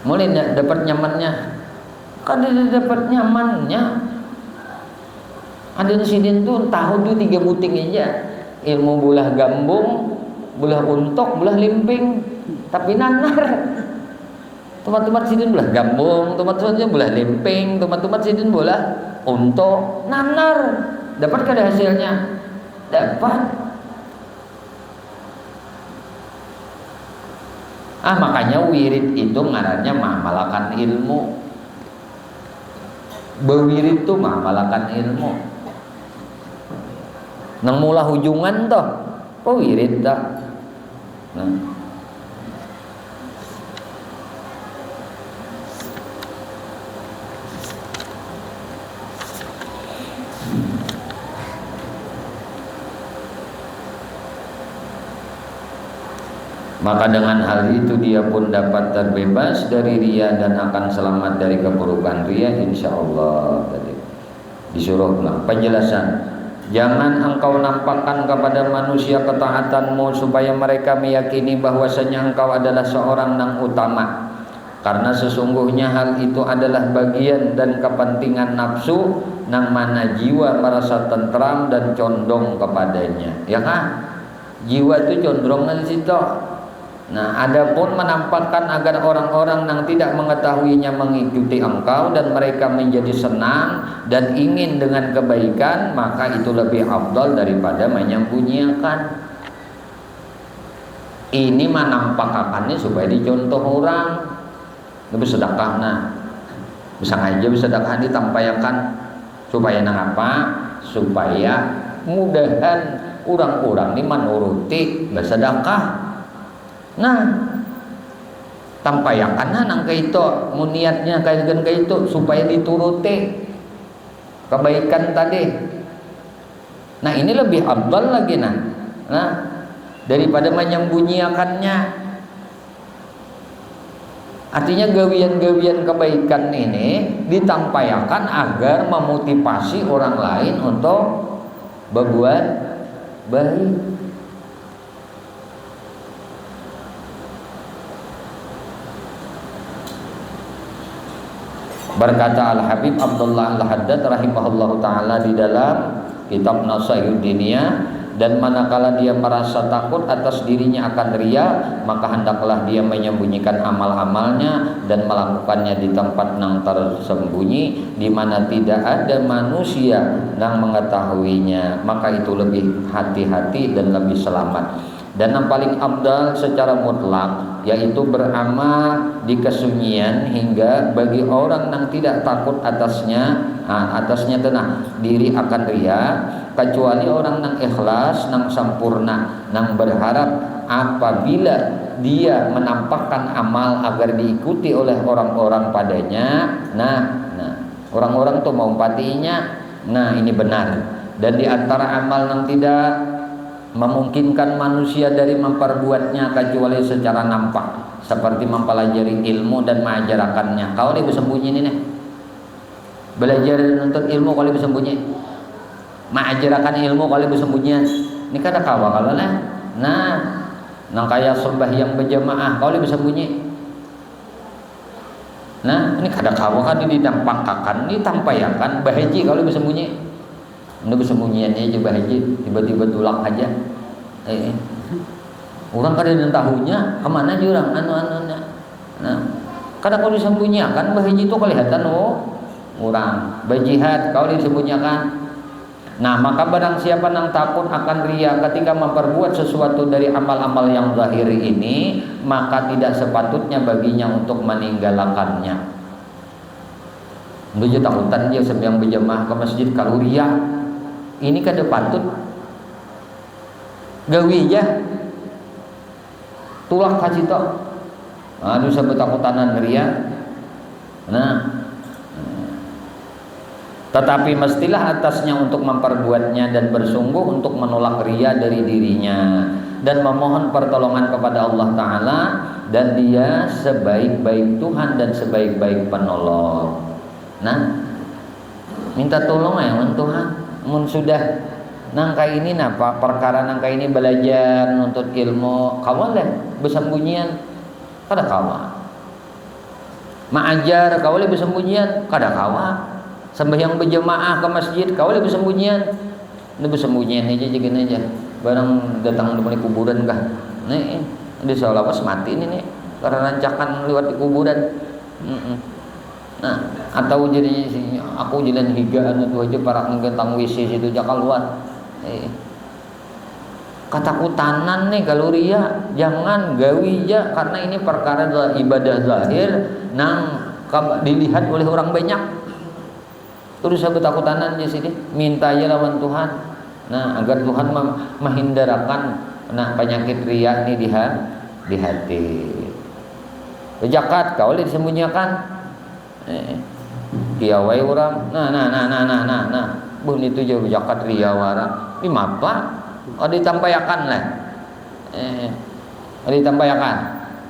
Mulai dapat nyamannya. Kan dapat nyamannya. Ada sidin tuh tahu tuh 3 buting aja. Ilmu bulah gambung, bulah untok, bulah limping, tapi nanar. Teman-teman sidin bulah gambung, teman-teman sidin bulah limping, teman-teman sidin bulah untok, nanar. Dapat kada hasilnya? Dapat. Makanya wirid itu ngarannya mengamalkan ilmu. Bewirid itu mengamalkan ilmu. Nang mula hujungan toh, wirid dah. Nah. Maka dengan hal itu dia pun dapat terbebas dari riya dan akan selamat dari keburukan riya insyaallah. Tadi disuruh penjelasan, jangan engkau nampakkan kepada manusia ketaatanmu supaya mereka meyakini bahwasanya engkau adalah seorang yang utama, karena sesungguhnya hal itu adalah bagian dan kepentingan nafsu nang mana jiwa merasa tentram dan condong kepadanya. Ya kan? Jiwa itu condong dari situ. Nah, adapun menampakkan agar orang-orang yang tidak mengetahuinya mengikuti engkau dan mereka menjadi senang dan ingin dengan kebaikan, maka itu lebih afdal daripada menyembunyikan. Ini menampakkannya supaya dicontoh orang. Lebih sedekah nah. Bisa aja bisa sedekah ditampakkan supaya nang apa? Supaya mudahan orang-orang ini menuruti bersedekah. Nah, tampayakan nang kaito muniatnya kayak itu supaya dituruti kebaikan tadi. Nah, ini lebih afdal lagi nah daripada menyembunyikannya. Artinya gawian-gawian kebaikan ini ditampakkan agar memotivasi orang lain untuk berbuat baik. Berkata Al-Habib Abdullah Al-Haddad rahimahullahu ta'ala di dalam kitab Nasaihud Diniyah, dan manakala dia merasa takut atas dirinya akan riya, maka hendaklah dia menyembunyikan amal-amalnya dan melakukannya di tempat yang tersembunyi di mana tidak ada manusia yang mengetahuinya, maka itu lebih hati-hati dan lebih selamat. Dan yang paling afdal secara mutlak yaitu beramal di kesunyian hingga bagi orang yang tidak takut atasnya tenang diri akan riya, kecuali orang yang ikhlas, yang sempurna, yang berharap apabila dia menampakkan amal agar diikuti oleh orang-orang padanya. Nah orang-orang tuh mau patinya. Nah, ini benar. Dan di antara amal yang tidak memungkinkan manusia dari memperbuatnya kecuali secara nampak, seperti mempelajari ilmu dan mengajarkannya. Kau lebih sembunyi ini nih, belajar untuk ilmu kau lebih sembunyi, mengajarkan ilmu kau lebih sembunyi. Ini kan ada kawa kalau lah. Nah, nang kaya sembahyang berjamaah kau lebih sembunyi. Nah, ini kada kawa kan ditampakkan, ditampakkan bahaji kau lebih sembunyi. Ini bersembunyiannya aja bahaji, tiba-tiba tulak aja. Orang kadang tahunya kemana aja orang anu-anunya. Nah, kadang kalau disembunyikan bahaji itu kelihatan orang berjihad kalau disembunyikan. Nah, maka barang siapa yang takut akan riya ketika memperbuat sesuatu dari amal-amal yang zahir ini, maka tidak sepatutnya baginya untuk meninggalkannya. Dia takutan dia sembahyang berjamaah ke masjid kalau riya. Ini kada patut gawi ya tulak kasih tok. Aduh sampai takutanan ria. Nah, tetapi mestilah atasnya untuk memperbuatnya dan bersungguh untuk menolak ria dari dirinya dan memohon pertolongan kepada Allah Ta'ala, dan dia sebaik-baik Tuhan dan sebaik-baik penolong. Nah, minta tolong ya Tuhan. Mun sudah nangka ini napa perkara nangka ini belajar nuntut ilmu kawan lah bersembunyian kada kawa, mengajar kawal bersembunyian kada kawa, sembahyang berjamaah ke masjid kawal bersembunyian. Ini bersembunyian aja jangan aja barang datang dari kuburan kah nih di seolah mati ini nih karena rancakan lewat di kuburan. Nah, atau jadi aku jalan higaan itu aja para ngentang WC situ jakal luar. Ketakutan nih kalau ria, jangan gawi ya, karena ini perkara ibadah zahir nang dilihat oleh orang banyak. Terus saya ketakutan di sini, minta aja lawan Tuhan. Nah, agar Tuhan menghindarkan penyakit ria ini di hati. Zakat kau disembunyikan. Kiawai orang nah bun itu jauh zakat ria wara ini apa ditampakkan lah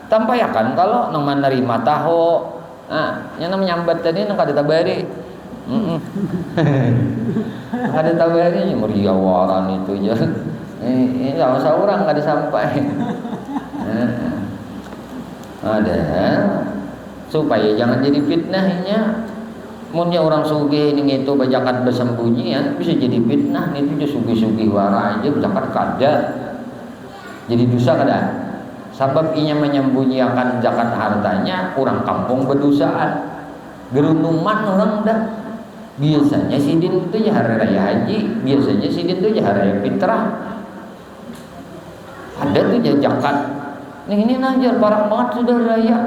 tampakkan kalau nang menerima tahu yang menyambat tadi nang kada tabari kada tabari ria wara itu je ini usah orang kada sampai ada supaya jangan jadi fitnahnya. Munnya orang sugih ini itu bajakan bersembunyian bisa jadi fitnah. Itu je sugih-sugih wara aja bajakan kada jadi dosa kada Sabab inya menyembunyikan zakat hartanya, orang kampung berdosaan. Gerunuman orang dah. Biasanya sidin itu ya hari raya haji, biasanya sidin itu ya hari raya fitrah. Ada tuh jajakan. Ini najar parah banget sudah raya.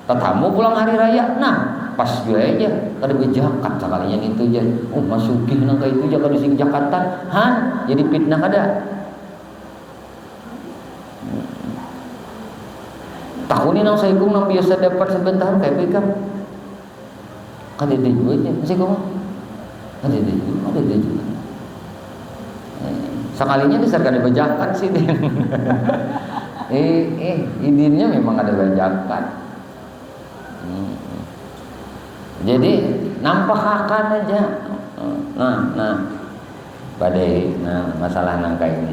Tetamu pulang hari raya, nah pas juga aja kada bejakat sekalinya itu aja. Oh masukin nangka itu aja kada sing jakatan, jadi fitnah kada. Tahun ini nang saya nang biasa dapat sebentar kayak bekam. Kada ada duitnya, masih kau? Kada ada duit. Sekalinya disar kada bejakat sih. Idinnya memang ada bajakan. Jadi nampak akan aja. Nah, badai, masalah nangka ini.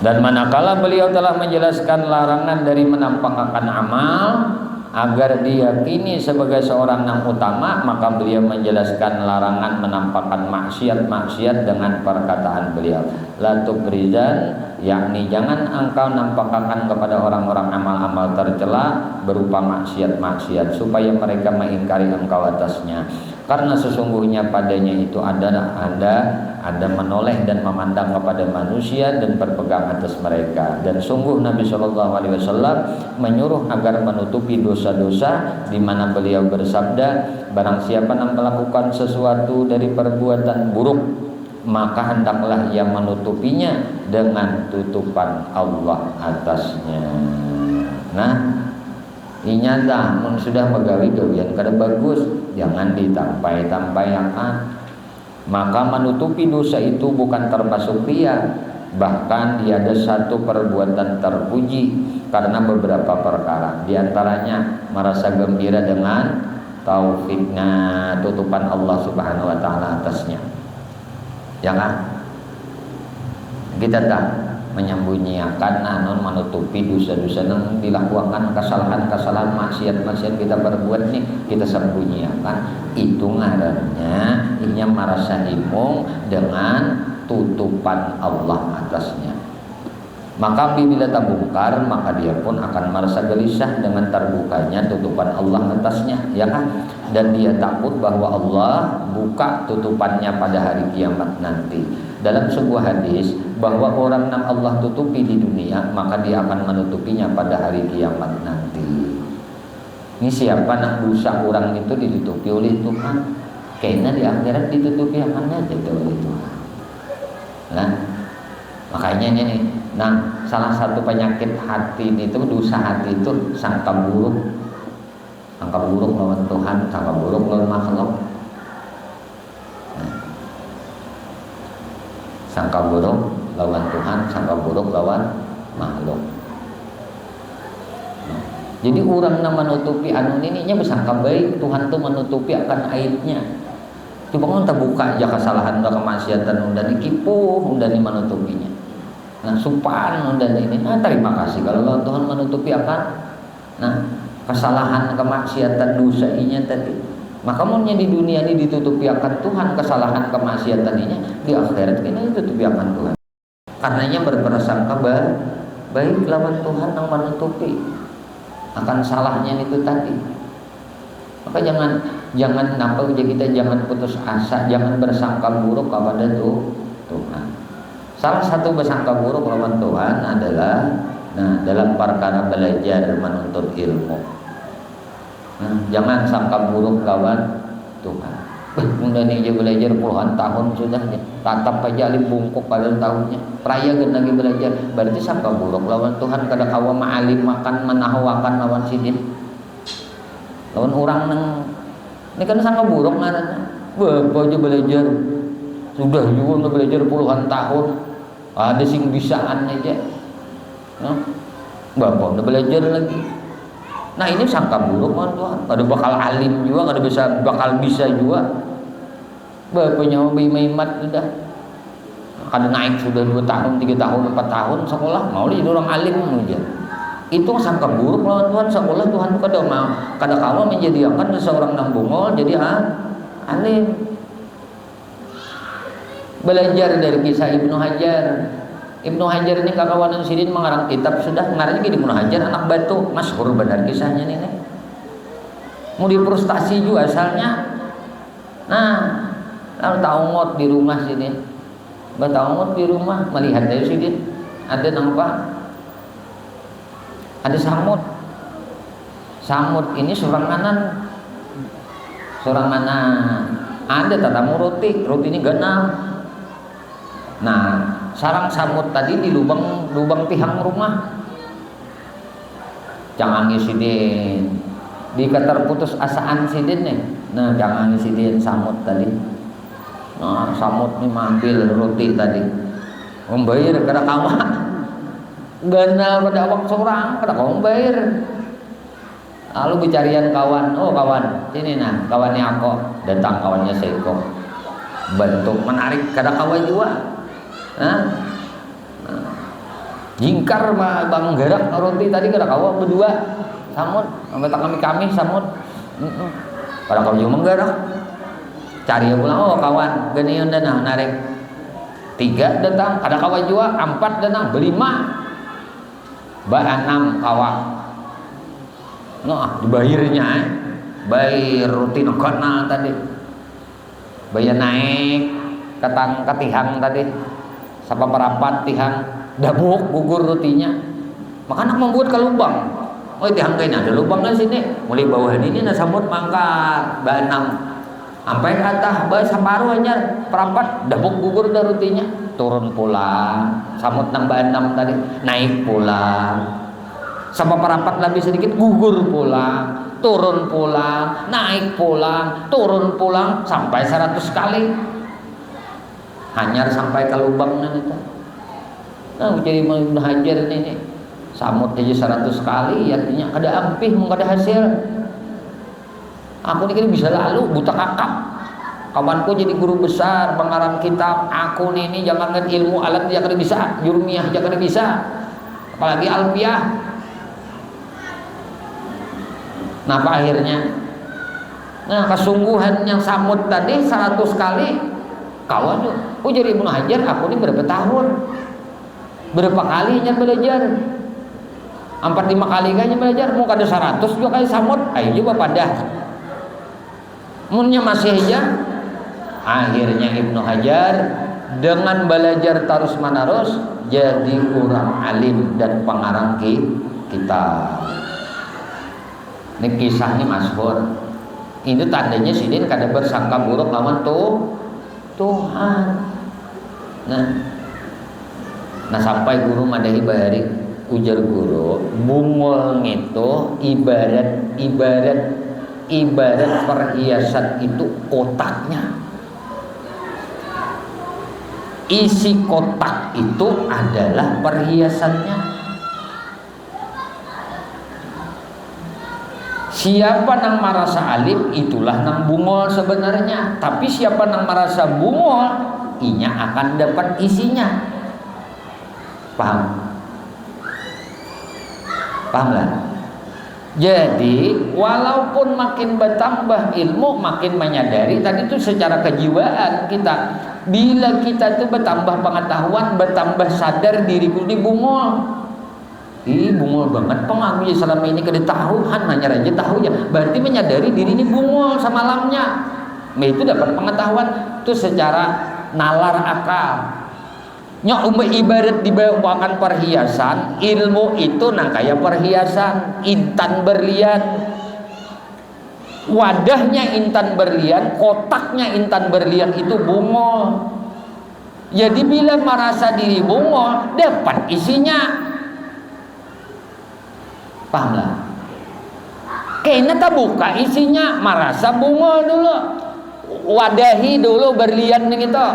Dan manakala beliau telah menjelaskan larangan dari menampakkan amal agar diyakini sebagai seorang yang utama, maka beliau menjelaskan larangan menampakkan maksiat dengan perkataan beliau, la tubrizan, yakni jangan engkau nampakkan kepada orang-orang amal-amal tercela berupa maksiat-maksiat supaya mereka mengingkari engkau atasnya. Karena sesungguhnya padanya itu ada menoleh dan memandang kepada manusia dan berpegang atas mereka. Dan sungguh Nabi SAW menyuruh agar menutupi dosa-dosa, di mana beliau bersabda, barang siapa yang melakukan sesuatu dari perbuatan buruk, maka hendaklah ia menutupinya dengan tutupan Allah atasnya. Nah, inyata mun sudah megawi gawian kada bagus, jangan ditampai-tampayakan. Maka menutupi dosa itu bukan termasuk riya, bahkan dia ada satu perbuatan terpuji karena beberapa perkara. Di antaranya merasa gembira dengan taufiknya, tutupan Allah Subhanahu wa taala atasnya. Ya kan? Kita tak menyembunyikan menutupi dosa-dosa yang dilakukan, kesalahan-kesalahan, maksiat-maksiat kita berbuat nih, kita sembunyikan. Itu ngarannya inya merasa imung dengan tutupan Allah atasnya. Maka bila terbongkar, maka dia pun akan merasa gelisah dengan terbukanya tutupan Allah atasnya, ya kan? Dan dia takut bahwa Allah buka tutupannya pada hari kiamat nanti. Dalam sebuah hadis bahwa orang yang Allah tutupi di dunia, maka dia akan menutupinya pada hari kiamat nanti. Ini siapa nak dosa orang itu ditutupi oleh Tuhan, kayaknya di akhirat ditutupi akannya jadi oleh Tuhan. Nah, makanya ini, salah satu penyakit hati itu, dosa hati itu sangka buruk lawan Tuhan, sangka buruk lawan makhluk. Sangka buruk lawan Tuhan, sangka buruk lawan makhluk. Jadi orang yang menutupi ininya bersangka baik, Tuhan tuh menutupi akan aibnya. Coba kan terbuka aja kesalahan dan kemaksiatan dan dikipu dan menutupinya. Nah, supan dan ini, terima kasih kalau Tuhan menutupi akan kesalahan, kemaksiatan, dosa inya tadi. Maka maunya di dunia ini ditutupi akan Tuhan kesalahan, kemaksiatan inya, di akhirat ini ditutupi akan Tuhan. Karenanya berprasangka baik lawan Tuhan yang menutupi akan salahnya itu tadi. Maka jangan nampak kita jangan putus asa, jangan bersangka buruk kepada Tuhan. Salah satu bersangka buruk lawan Tuhan adalah dalam perkara belajar menuntut ilmu. Jangan sangka buruk lawan Tuhan. Mudah nih dia belajar puluhan tahun sudah, tatap aja alim bungkuk pada tahunnya. Peraya gen lagi belajar, berarti sangka buruk lawan Tuhan. Kada kawa ma'alim makan menahawakan lawan sidin. Lawan orang nang ini kan sangka buruk ngarannya. Bapak aja belajar sudah juga belajar puluhan tahun. Ada sing bisaan aja. Bapak udah belajar lagi. Nah ini sangka buruk kan Tuhan. Kada bakal alim juga, kada bakal bisa juga. Bapaknya maimat sudah. Kada naik sudah 2 tahun, 3 tahun, 4 tahun sekolah, mau jadi orang alim aja. Itu sangka buruk lawan Tuhan. Sekolah Tuhan itu kada kalah menjadikan seorang nang bungol jadi alim. Belajar dari kisah Ibnu Hajar. Ibnu Hajar ini kakawanan sidin mengarang kitab sudah ngarangnya gini, Ibnu Hajar anak batu, masyhur benar kisahnya ini. Mau difrustasi juga asalnya. Nah, lalu taungot di rumah sini. Bataungot di rumah melihat dari sidin ada nampak ada samut. Samut ini soranganan. Ada tatamu roti ini ganal. Nah, sarang samut tadi di lubang tihang rumah. Jangan sidin. Di keterputus asaan sidin nih. Nah, jangan sidin samut tadi. Nah, samut ini mengambil roti tadi. Membayar kada kawa. Ganal pada awak seorang, kada kawa membayar. Lalu bicarian kawan, oh kawan, sini nah, kawannya aku. Datang kawannya Seiko. Bentuk menarik kada kawa juga. Nah, jingkar bang gerak roti tadi kada kawa berdua. Samut, sampai kami samut. Kada kawa juga menggerak. Cari pulang, oh kawan, gini yun dan narik 3 datang, ada kawan juga 4 datang, 5 6 kawan. Nah, dibayarnya bayar rutin karena tadi bayar naik ketihang tadi sampai merapat tihang dabuk gugur rotinya, maka nak membuat ke lubang. Oh tihang kayaknya ada lubangnya sini, mulai bawah ini nah sambut mangkat 6 sampai ke atas bahasa baru aja perapat dabuk gugur dah rutinya, turun pulang samut nambah 6 tadi naik pulang sampai perapat lebih sedikit gugur pulang, turun pulang, naik pulang, turun pulang sampai 100 kali hanyar sampai ke lubangnya itu. Nah jadi Ibnu Hajar ini samut aja 100 kali artinya kada ampih mau kada hasil. Aku ini bisa lalu buta kakak. Kawanku jadi guru besar pengarang kitab. Aku ini jangan ilmu alat dia kada bisa, jurmiyah dia kada bisa, apalagi alfiah. Nah apa akhirnya? Nah kesungguhan yang samut tadi 100 kali kawan tuh. Oh jadi Ibnu Hajar aku ini berapa tahun? Berapa kalinya belajar? 4-5 kali kayaknya belajar. Mau kada 100 juga kali samut. Ayo juga pada munnya masih aja. Akhirnya Ibnu Hajar dengan belajar terus menerus jadi orang alim dan pengarang kitab. Ini kisah ini masyhur. Itu tandanya sidin kada bersangka buruk lawan Tuhan. Nah sampai guru madahi bahari ujar guru bungol itu ibarat perhiasan itu kotaknya. Isi kotak itu adalah perhiasannya. Siapa nang merasa alim itulah nang bungol sebenarnya. Tapi siapa nang merasa bungol, inya akan dapat isinya. Paham? Paham lah? Jadi walaupun makin bertambah ilmu, makin menyadari tadi itu secara kejiwaan kita. Bila kita itu bertambah pengetahuan, bertambah sadar diriku ini bungol. Bungol banget pengaku ya selama ini kada tahu, hanya aja tahu ya. Berarti menyadari diri ini bungol semalamnya. Nah itu dapat pengetahuan itu secara nalar akal. Nya ibarat dibawakan perhiasan, ilmu itu nang kayak perhiasan, intan berlian. Wadahnya intan berlian, kotaknya intan berlian itu bungol. Jadi bila merasa diri bungol, dapat isinya. Paham lah? Kayaknya tak buka isinya, merasa bungol dulu. Wadahi dulu berlian gitu.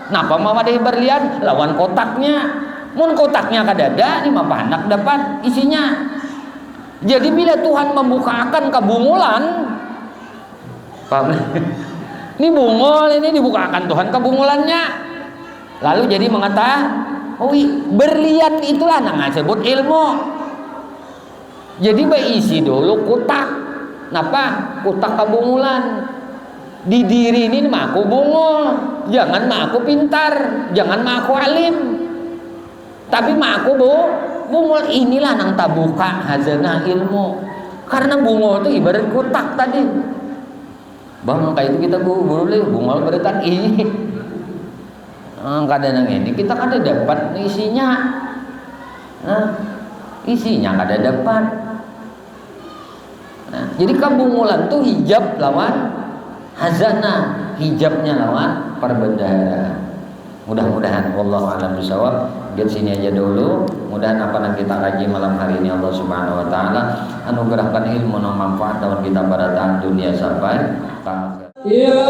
Napa mau wadahi berlian? Lawan kotaknya. Mun kotaknya kadada, ini mah anak dapat isinya. Jadi bila Tuhan membukakan kebungolan, paham? Ini bungol, ini dibukakan Tuhan kebungolannya. Lalu jadi mengetahui berlian itulah namanya sebut ilmu. Jadi berisi dulu kutak. Napa? Kutak kabungulan. Di diri ini mah aku bungul. Jangan mah aku pintar, jangan mah aku alim. Tapi mah aku bungul. Inilah nang tabuka hazanah ilmu. Karena bungul itu ibarat kutak tadi. Bang, kayak itu kita boleh bungul berikan ini. Kadang ini kita kada dapat isinya. Isinya kada dapat. Jadi kabungulan tuh hijab lawan hazanah, hijabnya lawan perbendaharaan. Mudah-mudahan wallahu a'lam bishawab. Di sini aja dulu. Mudahan apa yang kita kaji malam hari ini Allah Subhanahu wa taala anugerahkan ilmu yang manfaat dalam kita pada tahun dunia sampai akhir. Ya